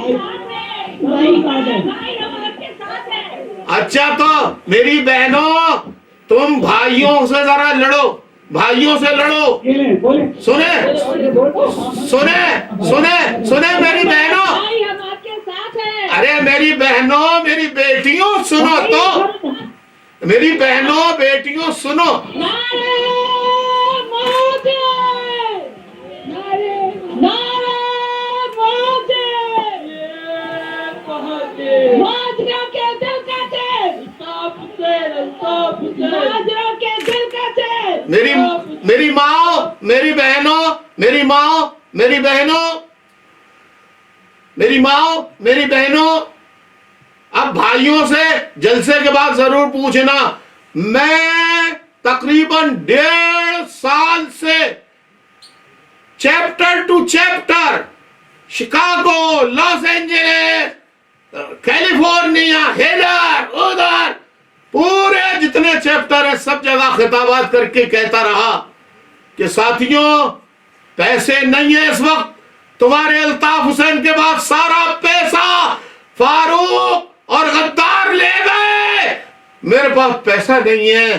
बात है। अच्छा, तो मेरी बहनों, तुम भाइयों से जरा लड़ो, भाइयों से लड़ो। बोले सुने सुने सुने सुने मेरी बहनों, भाई हम आपके साथ हैं। अरे मेरी बहनों, मेरी बेटियों सुनो तो, मेरी बहनों बेटियों सुनो। नारे मोदी, नारे नारे मोदी, माजरों के दिल का चैन, माजरों के दिल का चैन। मेरी माँ, मेरी बहनों, मेरी माँ, मेरी बहनों, मेरी माँ, मेरी बहनों, अब भाइयों से जलसे के बाद जरूर पूछना। मैं तकरीबन 1.5 साल से chapter two chapter Chicago, Los Angeles, California, header, उधर पूरे जितने चैप्टर है सब जगह खिताबात करके कहता रहा कि साथियों, पैसे नहीं है इस वक्त, तुम्हारे अल्ताफ हुसैन के बाद सारा पैसा फारूक और गद्दार ले गए, मेरे पास पैसा नहीं है,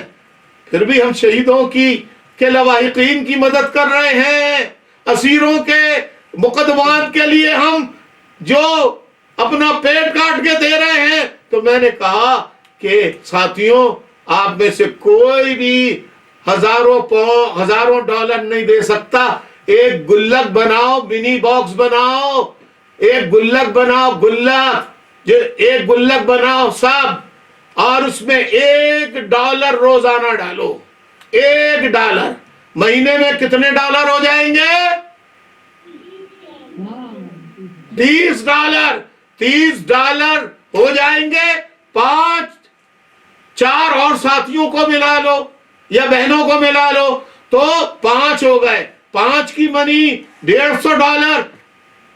फिर भी हम शहीदों की के लवाहिकीन की मदद कर रहे हैं, असीरों के मुकदमात के लिए हम जो अपना पेट काट के दे रहे हैं। तो मैंने कहा कि साथियों, आप में से कोई भी हजारों डॉलर नहीं दे सकता, एक गुल्लक बनाओ, मिनी बॉक्स बनाओ, एक गुल्लक बनाओ, गुल्लक, जो एक गुल्लक बनाओ सब, और उसमें $1 रोजाना डालो। $1 महीने में कितने डॉलर हो जाएंगे? $30 हो जाएंगे। 5-4 और साथियों को मिला लो या बहनों को मिला लो तो 5 हो गए। 5 की मनी $150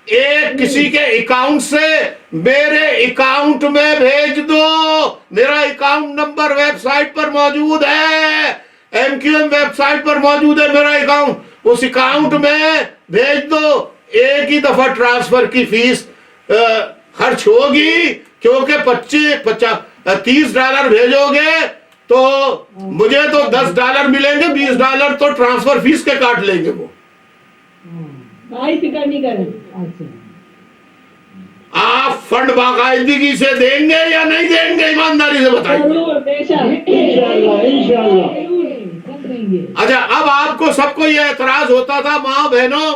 एक किसी के अकाउंट से मेरे अकाउंट में भेज दो। मेरा अकाउंट नंबर वेबसाइट पर मौजूद है, MQM वेबसाइट पर मौजूद है मेरा अकाउंट। उस अकाउंट में भेज दो। एक ही दफा ट्रांसफर की फीस खर्च होगी, क्योंकि $30 भेजोगे तो मुझे तो $10 मिलेंगे, $20 तो ट्रांसफर फीस के काट लेंगे वो। भाई फिक्र नहीं करें। आप फंड बाकायदगी से देंगे या नहीं देंगे? ईमानदारी से बताइए। अच्छा, अब आपको सबको ये एतराज होता था, माँ बहनों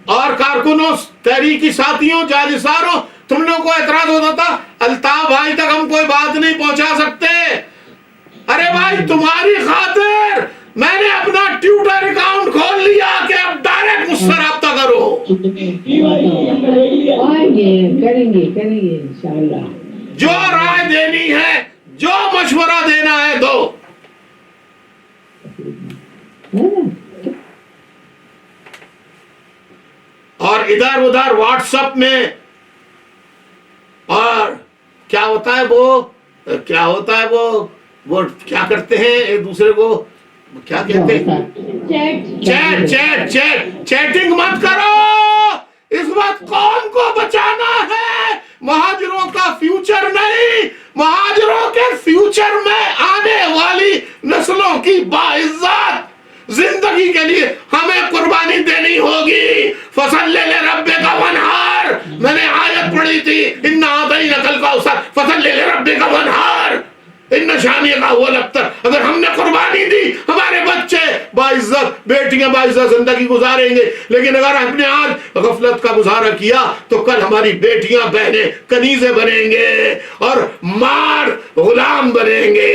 और कारकुनों, तहरीकी साथियों, जालिसारों, तुम लोगों को एतराज होता था अल्ताफ भाई तक हम कोई बात नहीं पहुंचा सकते, अरे भाई तुम्हारी खातिर मैंने अपना ट्विटर अकाउंट खोल लिया कि अब डायरेक्ट मुझसे रब्ता करो। जी भाई, आएंगे, करेंगे करेंगे इंशाअल्लाह। जो राय देनी है, जो मशवरा देना है दो। और इधर उधर व्हाट्सएप में और क्या होता है वो क्या करते हैं एक दूसरे को, क्या कहते हैं, चैटिंग मत करो। इस वक्त कौम को बचाना है, महाजिरों का फ्यूचर नहीं। महाजिरों के फ्यूचर में आने वाली नस्लों की बाइज्जत जिंदगी के लिए हमें कुर्बानी देनी होगी। फसल ले ले रब्बे का वनहार, मैंने आयत पढ़ी थी, इन्ना आतई नकल का अवसर, फसल ले ले रब्बे का वनहार, इन निशानियों का वो लफ्तर। अगर हमने कुर्बानी दी, हमारे बच्चे बाइज्जत, बेटियां बाइज्जत जिंदगी गुजारेंगे। लेकिन अगर हमने आज गफलत का गुजारा किया तो कल हमारी बेटियां बहनें कनीजे बनेंगे और मार गुलाम बनेंगे।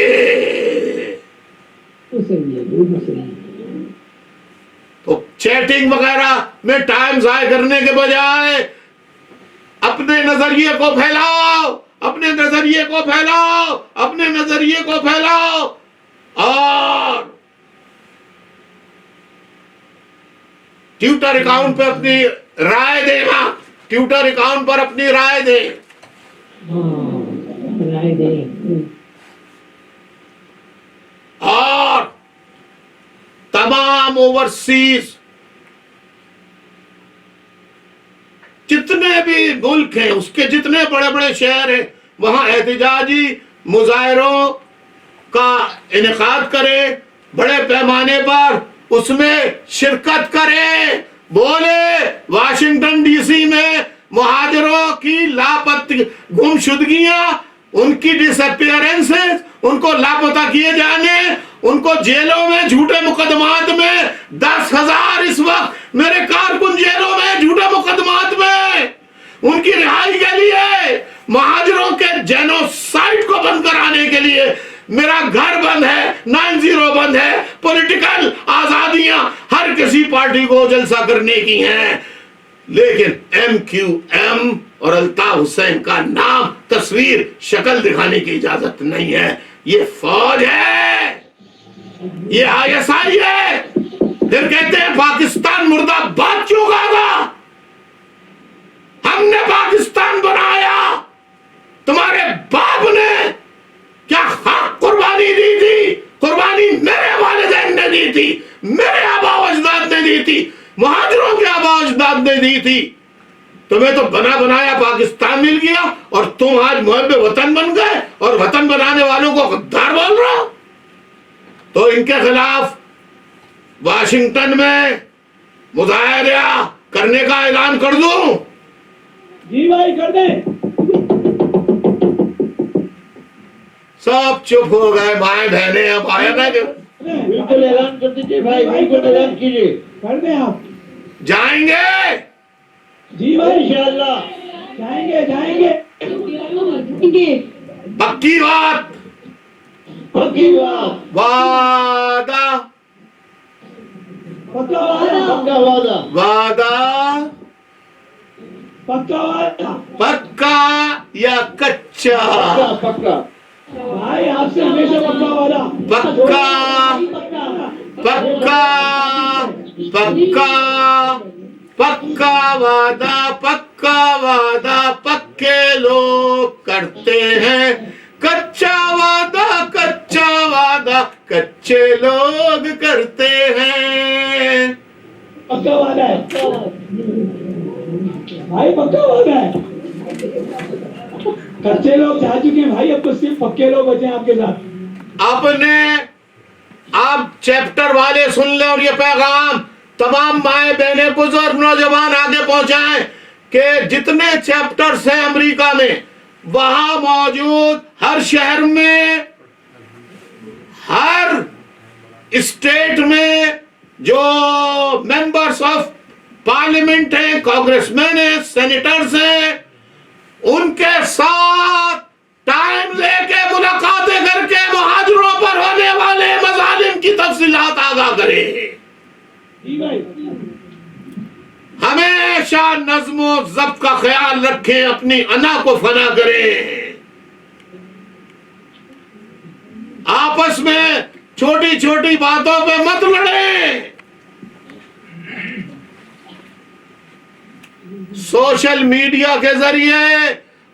तो चैटिंग वगैरह में टाइम जाया करने के बजाय अपने नजरिए को फैलाओ, अपने नजरिए को फैलाओ, अपने नजरिए को फैलाओ। और ट्विटर अकाउंट पर अपनी राय देना, ट्विटर अकाउंट पर अपनी राय दे। राय दे। और तमाम ओवरसीज जितने भी मुल्क हैं, उसके जितने बड़े बड़े शहर हैं, वहां एहतजाजी मुजाहरों का इनेकाद करे, बड़े पैमाने पर उसमें शिरकत करे। बोले वाशिंगटन डीसी में मुहाजिरों की लापता गुमशुदगियां, उनकी डिसअपियरेंसेस, उनको लापता किए जाने, उनको जेलों में झूठे मुकदमात में 10,000 इस वक्त मेरे कारकुन जेलों में झूठे मुकदमात में, उनकी रिहाई के लिए, महाजिरों के जेनोसाइड को बंद कराने के लिए मेरा घर बंद है, 90 बंद है। पॉलिटिकल आजादियां हर किसी पार्टी को जलसा करने की हैं, लेकिन MQM और अल्ताफ हुसैन का नाम, तस्वीर, शक्ल दिखाने की इजाजत नहीं है। ये फौज है, ये ISI है। फिर कहते हैं पाकिस्तान मुर्दाबाद क्यों गागा? हमने पाकिस्तान बनाया, तुम्हारे बाप ने क्या हक कुर्बानी दी थी? कुर्बानी मेरे वालिदैन ने दी थी, मेरे आबा अजदाद ने दी थी, मुहाजिरों के आबा अजदाद ने दी थी। तुम्हें तो बना बनाया पाकिस्तान मिल गया और तुम आज मुहब्बे वतन बन गए और वतन बनाने वालों को गद्दार बोल रहे हो। तो इनके खिलाफ वाशिंगटन में मुजाहरा करने का ऐलान कर दूं? जी भाई कर दे। सब चुप हो गए, भाई बहने। अब आया ना कि बिल्कुल ऐलान कर दीजिए भाई, बिल्कुल ऐलान कीजिए। कर दे आप। जाएंगे जी भाई इंशाअल्लाह जाएंगे जाएंगे। पक्की बात, पक्की बात, वादा, पक्का वादा, पक्का वादा, वादा, पक्का वादा। पक्का या कच्चा? पक्का पक्का भाई आपसे हमेशा पक्का वादा। पक्का, पक्का पक्का, पक्का वादा, पक्का वादा पक्के लोग करते हैं, कच्चा वादा, कच्चा वादा कच्चे लोग करते हैं। पक्का वादा है भाई, पक्का वादा है। कच्चे लोग जा चुके हैं भाई, अब तो सिर्फ पक्के लोग बचे हैं आपके साथ। आपने आप चैप्टर वाले सुन ले और ये पैगाम तमाम माए बहने बुजुर्ग नौजवान आगे पहुंचाएं कि जितने चैप्टर्स हैं अमेरिका में, वहां मौजूद हर शहर में, हर स्टेट में जो मेंबर्स ऑफ पार्लियामेंट हैं, कांग्रेसमैन हैं, सेनेटर्स हैं, उनके साथ टाइम लेके मुलाकातें करके मुहाजिरों पर करे, हमेशा नज़्म व ज़ब्त का ख्याल रखें, अपनी अना को फना करें, आपस में छोटी छोटी बातों पे मत लड़ें। सोशल मीडिया के जरिए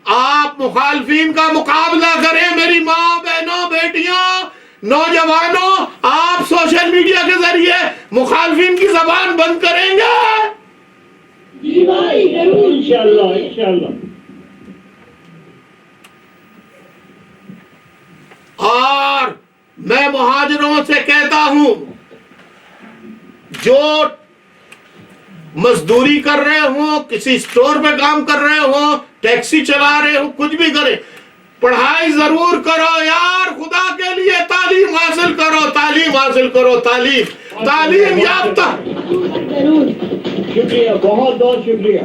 आप मुखालफिन का मुकाबला करें। मेरी माँ, बहनों, बेटियों, नौजवानों, आप सोशल मीडिया के जरिए मुखालफिन की जबान बंद करेंगे? जी भाई, जरूर, इंशाल्लाह, इंशाल्लाह। और मैं मुहाजिरों से कहता हूं, जो मजदूरी कर रहे हो, किसी स्टोर पे काम कर रहे हो, टैक्सी चला रहे हो, कुछ भी करे, पढ़ाई जरूर करो यार, खुदा के लिए तालीम हासिल करो, तालीम हासिल करो, तालीम याफ्ता, शुक्रिया, बहुत बहुत शुक्रिया।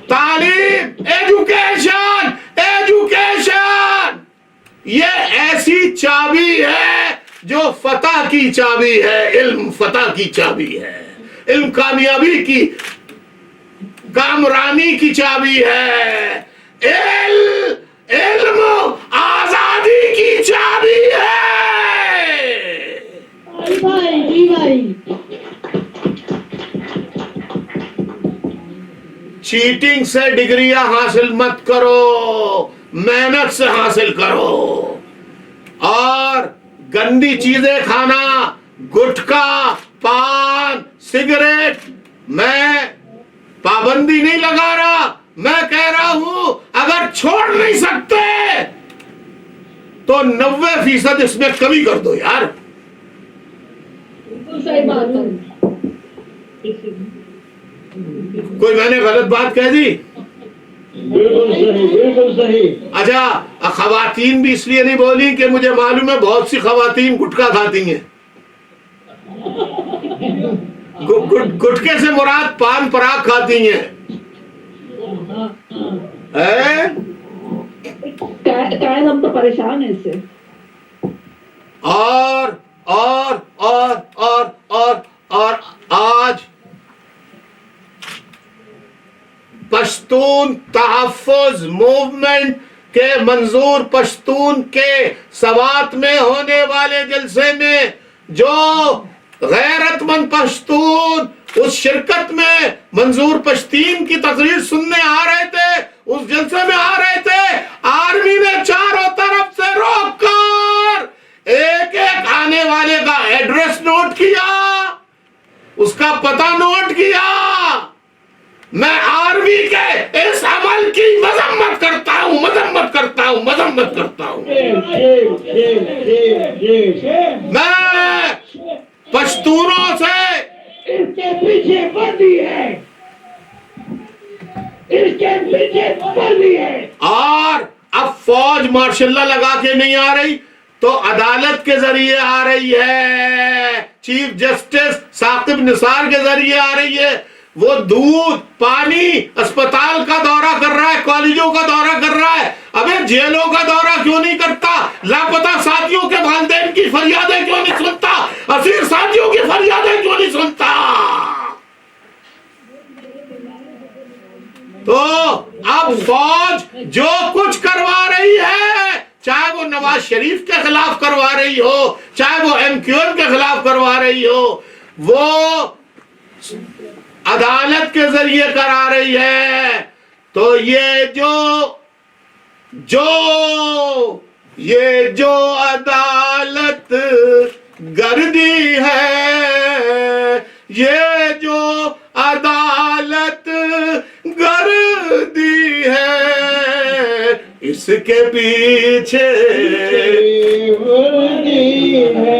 तालीम, एजुकेशन, एजुकेशन ये ऐसी चाबी है जो फतह की चाबी है। इल्म फतह की चाबी है, इल्म कामयाबी की, कामरानी की चाबी है, इल्म आजादी की चाबी है। भाई जी भाई, चीटिंग से डिग्रियां हासिल मत करो, मेहनत से हासिल करो। और गंदी चीजें खाना, गुटखा, पान, सिगरेट, मैं पाबंदी नहीं लगा रहा, मैं कह रहा हूं अगर छोड़ नहीं सकते तो 90% इसमें कमी कर दो यार। सही बात है। कोई मैंने गलत बात कह दी? बिल्कुल सही, बिल्कुल सही। अच्छा, खवातीन भी इसलिए नहीं बोली कि मुझे मालूम है बहुत सी खवातीन गुटखा खाती हैं। गुटखे से मुराद पान पराग खाती हैं। शायद हम तो परेशान है इससे। और आज पश्तून तहफ़्फ़ुज़ मूवमेंट के मंजूर पश्तून के सवात में होने वाले जलसे में जो गैरतमंद पश्तून उस शिरकत में मंजूर पश्तीन की तकरीर सुनने आ रहे थे, उस जलसे में आ रहे थे, आर्मी ने चारों तरफ से रोककर एक एक आने वाले का एड्रेस नोट किया, उसका पता नोट किया। मैं आर्मी के इस अमल की मजम्मत करता हूं, मजम्मत करता हूं, मजम्मत करता हूं। मैं पश्तूनों से इसके पीछे वर्दी है, इसके पीछे वर्दी है। और अब फौज मार्शल्ला लगा के नहीं आ रही तो अदालत के जरिए आ रही है, चीफ जस्टिस साकिब निसार के जरिए आ रही है। वो दूध, पानी, अस्पताल का दौरा कर रहा है, कॉलेजों का दौरा कर रहा है। अबे जेलों का दौरा क्यों नहीं करता? लापता साथियों के वालिदैन की फरियादें क्यों नहीं सुनता? असीर साथियों की फरियादें क्यों नहीं सुनता? तो अब फौज जो कुछ करवा रही है, चाहे वो नवाज शरीफ के खिलाफ करवा रही हो, चाहे वो MQM के खिलाफ करवा रही हो, वो अदालत के जरिए करा रही है। तो ये जो अदालत गर्दी है, ये जो अदालत गर्दी है, इसके पीछे वर्दी है,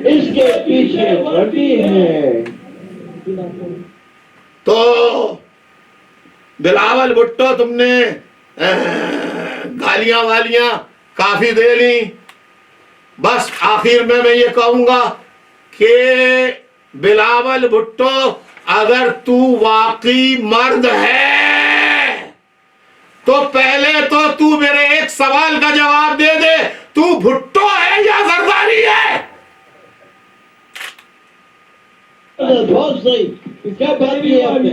इसके पीछे वर्दी है। तो बिलावल भुट्टो, तुमने गालियां वालियां काफी दे ली। बस आखिर में मैं ये कहूंगा कि बिलावल भुट्टो, अगर तू वाकई मर्द है तो पहले तू मेरे एक सवाल का जवाब दे दे, तू भुट्टो है या जरदारी है? बहुत सही। क्या बात की आपने?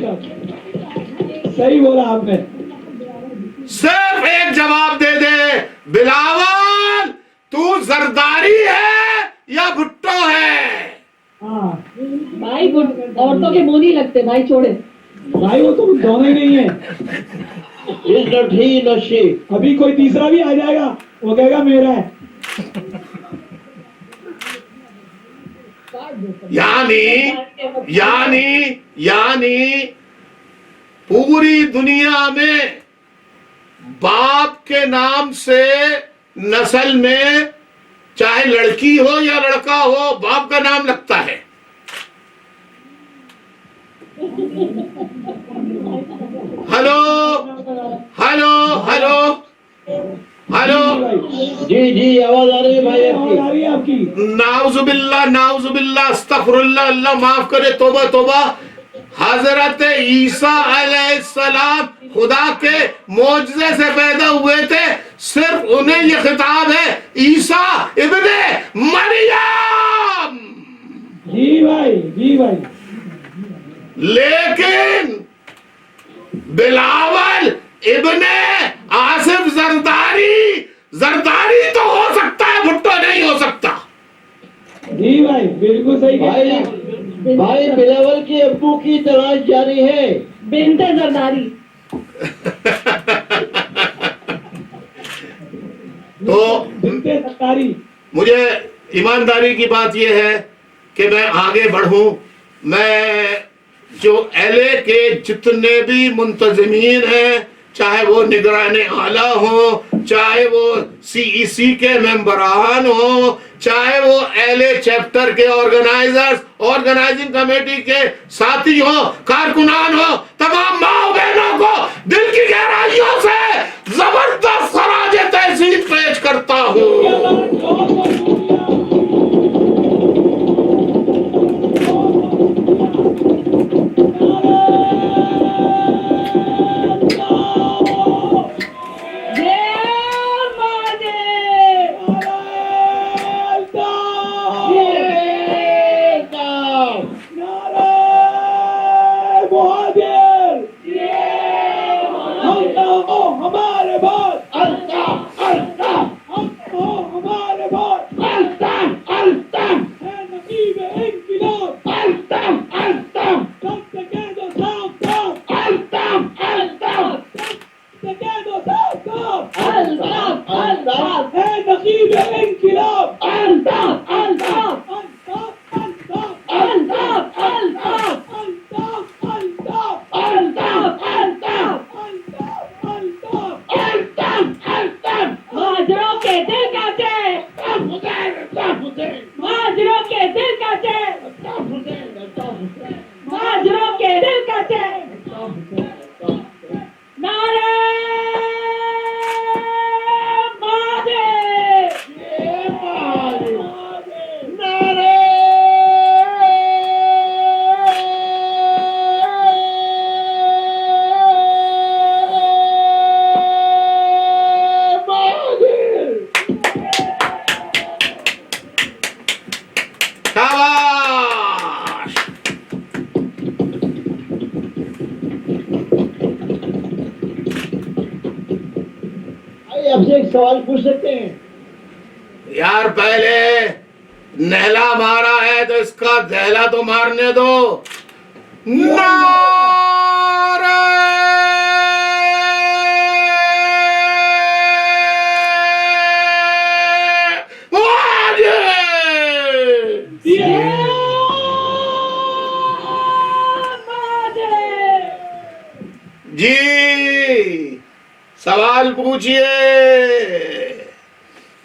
सही बोला आपने। सिर्फ एक जवाब दे दे, बिलावल तू जरदारी है या भुट्टो है? हाँ भाई औरतों के मुंह नहीं लगते भाई, छोड़े। भाई वो तो दोनों ही नहीं है। Is not he, not she. अभी कोई तीसरा भी आ जाएगा, वो कहेगा मेरा है। यानी पूरी दुनिया में बाप के नाम से नस्ल में चाहे लड़की हो या लड़का हो, बाप का नाम लगता है। हेलो हेलो हेलो हेलो, जी आवाज आ रही है भाई आवाज आ रही है आपकी। नाउजुबिल्लाह अस्तगफिरुल्लाह, अल्लाह माफ करे, तौबा तौबा। हजरत ईसा अलैहिस्सलाम खुदा के मोजज़े से पैदा हुए थे, सिर्फ उन्हें ये खिताब है, ईसा इब्ने मरियम। जी भाई, जी भाई। लेकिन बिलावल इब्ने आसिफ जरदारी तो हो सकता है, भुट्टो नहीं हो सकता। जी भाई, बिल्कुल सही कह रहे हैं। भाई बिलावल के अब्बू की तलाश जारी है। बिनते जरदारी। तो बिनते जरदारी। मुझे ईमानदारी की बात यह है कि मैं आगे बढ़ूं। मैं जो एलए के जितने भी मुंतजमीन हैं, चाहे वो निगरान आला हो, चाहे वो सीईसी के मेंबरान हो, चाहे वो एलए चैप्टर के ऑर्गेनाइजर्स, ऑर्गेनाइजिंग कमेटी के साथी हो, कारकुनान हो, तमाम माओ बहनों को दिल की गहराइयों से जबरदस्त खराज तहसीन पेश करता हूँ। हमारे बाद अल्ताफ अल्ताफ हम हो, हमारे बाद अल्ताफ अल्ताफ नसीब इंकलाब अल्ताफ अल्ताफ सब कह दो साफ साफ अल्ताफ अल्ताफ सब कह दो साफ साफ अल्ताफ अल्ताफ है नसीब इंकलाब अल्ताफ अल्ताफ अल्ताफ अल्ताफ अल्ताफ अल्ताफ अल्ताफ अल्ताफ अल्ताफ अल्ताफ महाजरों के दिल काटे, महाजरों के दिल काटे, महाजरों के दिल काटे। नारे महादेव, नारे शाबाश। आपसे एक सवाल पूछ सकते हैं? यार पहले नहला मारा है तो इसका दहला तो मारने दो। नारे जी, सवाल पूछिए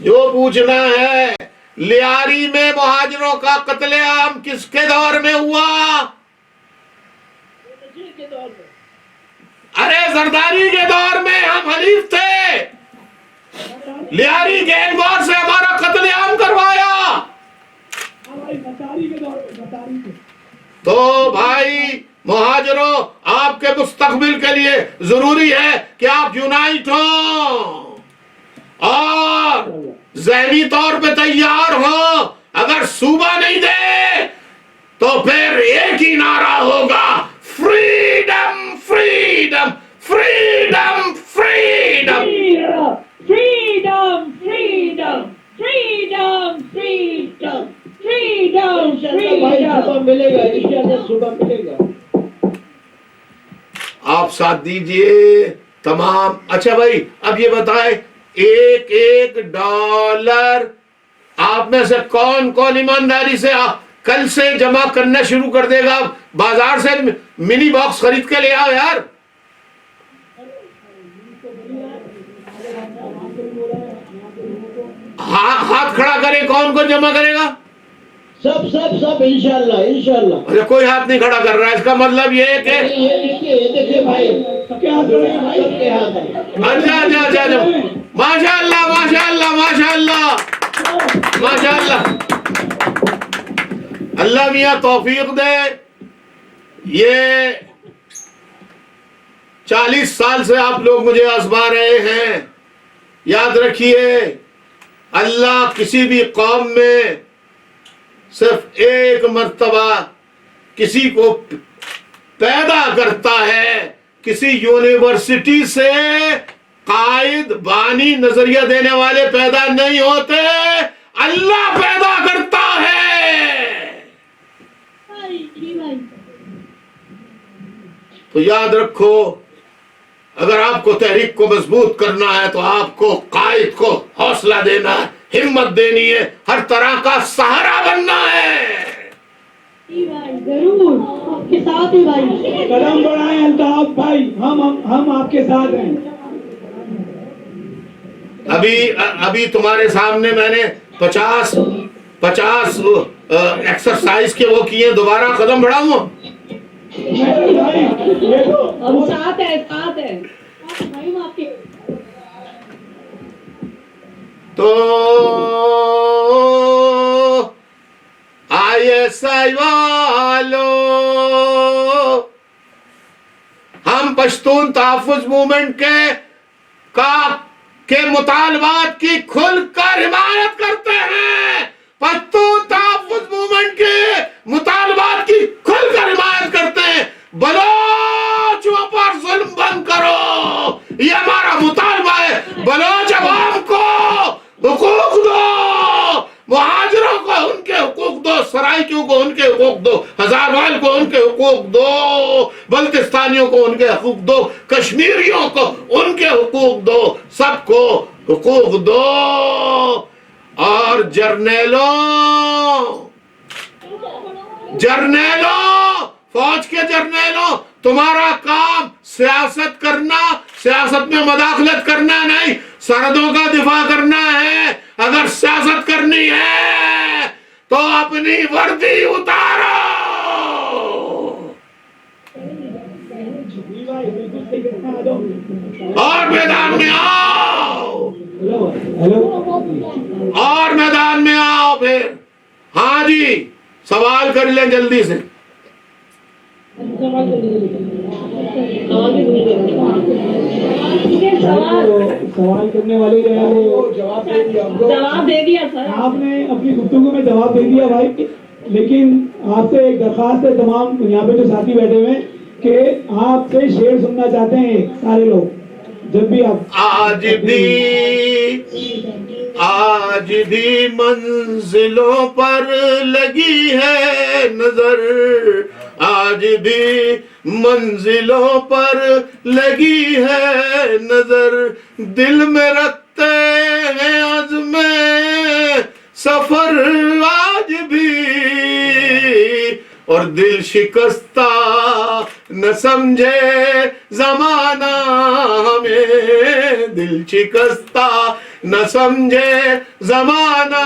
जो पूछना है। लियारी में मुहाजिरों का कत्लेआम किसके दौर में हुआ? अरे जरदारी के दौर में हम हलीफ थे। लियारी गैंग वॉर से हमारा कत्लेआम करवाया। तो भाई मुहाजिरों, आपके मुस्तकबिल के लिए जरूरी है कि आप यूनाइट हो और ज़हनी तौर पे तैयार हो। अगर सूबा नहीं दे तो फिर एक ही नारा होगा, freedom freedom freedom freedom. Freedom freedom freedom freedom freedom भाई सुबह मिलेगा, इंशाल्लाह सुबह मिलेगा। आप साथ दीजिए तमाम। अच्छा भाई, अब ये बताएं, एक एक डॉलर आप में से कौन कौन ईमानदारी से कल से जमा करना शुरू कर देगा? बाजार से मिनी बॉक्स खरीद के ले आओ यार। हाथ खड़ा करे, कौन कौन जमा करेगा? सब सब सब इंशाल्लाह इंशाल्लाह। अरे कोई हाथ नहीं खड़ा कर रहा है, इसका मतलब ये है कि ये देखिए भाई, सबके हाथ में, सबके हाथ में। अच्छा अच्छा अच्छा अच्छा, माशाअल्लाह माशाअल्लाह माशाअल्लाह माशाअल्लाह। अल्लाह मियाँ तौफीक दे। ये 40 साल से आप लोग मुझे आजमा रहे हैं। याद रखिए, अल्लाह किसी भी कौम में सिर्फ एक मर्तबा किसी को पैदा करता है। किसी यूनिवर्सिटी से कायद बानी नजरिया देने वाले पैदा नहीं होते, अल्लाह पैदा करता है। तो याद रखो, अगर आपको तहरीक को मजबूत करना है तो आपको कायद को हौसला देना है, हिम्मत देनी है, हर तरह का सहारा बनना है। जरूर आपके साथ ही भाई। कदम बढ़ाएं अल्ताफ भाई, हम आपके साथ हैं। अभी तुम्हारे सामने मैंने 50 एक्सरसाइज के वो किए, दोबारा कदम बढ़ाऊं? हम साथ है भाई, हम आपके। तो आईएसआई वालों, हम पश्तून तहफ़्फ़ुज़ मूवमेंट के मुतालबात की खुलकर हिमायत करते हैं। पश्तून तहफ़्फ़ुज़ मूवमेंट के मुतालबात की खुलकर हिमायत करते हैं। बलोचों पर जुल्म बंद करो, ये हमारा मुतालबा है। बलोच अवाम को हुकूक दो, मुहाजिरों को उनके हुकूक दो, सराइकियों को उनके हुकूक दो, हजारवाल को उनके हुकूक दो, बल्तिस्तानियों को उनके हुकूक दो, कश्मीरियों को उनके हुकूक दो, सबको हुकूक दो। और जर्नेलों, फौज के जर्नेलों, तुम्हारा काम सियासत करना, सियासत में मदाखलत करना नहीं, सरहदों का दिफा करना है। अगर सियासत करनी है तो अपनी वर्दी उतारो और मैदान में आओ, और मैदान में आओ। फिर हाँ जी, सवाल कर लें जल्दी से। सवाल करने वाले जो है वो जवाब दे दिया सर। आपने अपनी गुफ्तगू में जवाब दे दिया भाई, लेकिन आपसे एक दरखास्त है, तमाम यहाँ पे जो साथी बैठे हुए हैं, कि आपसे शेर सुनना चाहते हैं सारे लोग। जब भी आप आज भी मंजिलों पर लगी है नजर, आज भी मंजिलों पर लगी है नजर, दिल में रखते हैं अज़्म सफर आज भी, और दिल शिकस्ता न समझे जमाना हमें, दिल शिकस्ता न समझे जमाना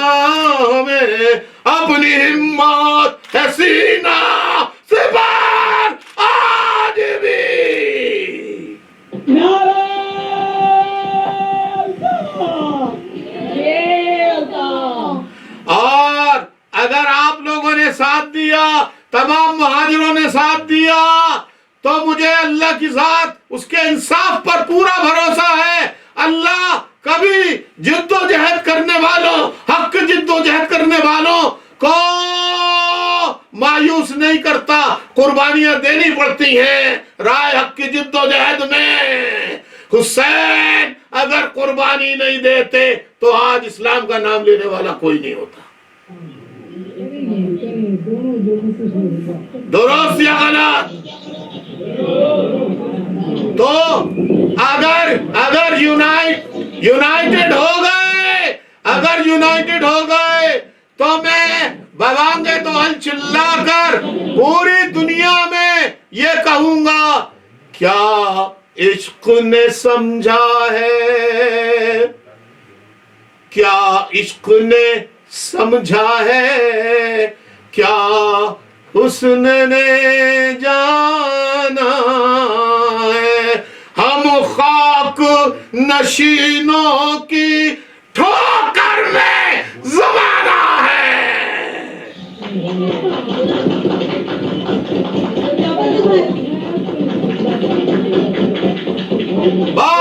हमें, अपनी हिम्मत है सीना से बार आज भी। और अगर आप लोगों ने साथ दिया, तमाम मुहाजिरों ने साथ दिया, तो मुझे अल्लाह की ज़ात, उसके इंसाफ पर पूरा भरोसा है। अल्लाह कभी जिद्दोजहद करने वालों, हक जिद्दोजहद करने वालों को मायूस नहीं करता, कुर्बानियां देनी पड़ती हैं राय हक की जिद्दोजहद में। हुसैन अगर कुर्बानी नहीं देते तो आज इस्लाम का नाम लेने वाला कोई नहीं होता। दुरुस्त या गलत? तो अगर यूनाइटेड हो गए तो मैं बगांगे तो हल चिल्लाकर पूरी दुनिया में ये कहूंगा, क्या इश्क ने समझा है, क्या इश्क ने समझा है, क्या हुस्न ने जाना है, हम खाक नशीनों की ठोकर में ज़माना है। बात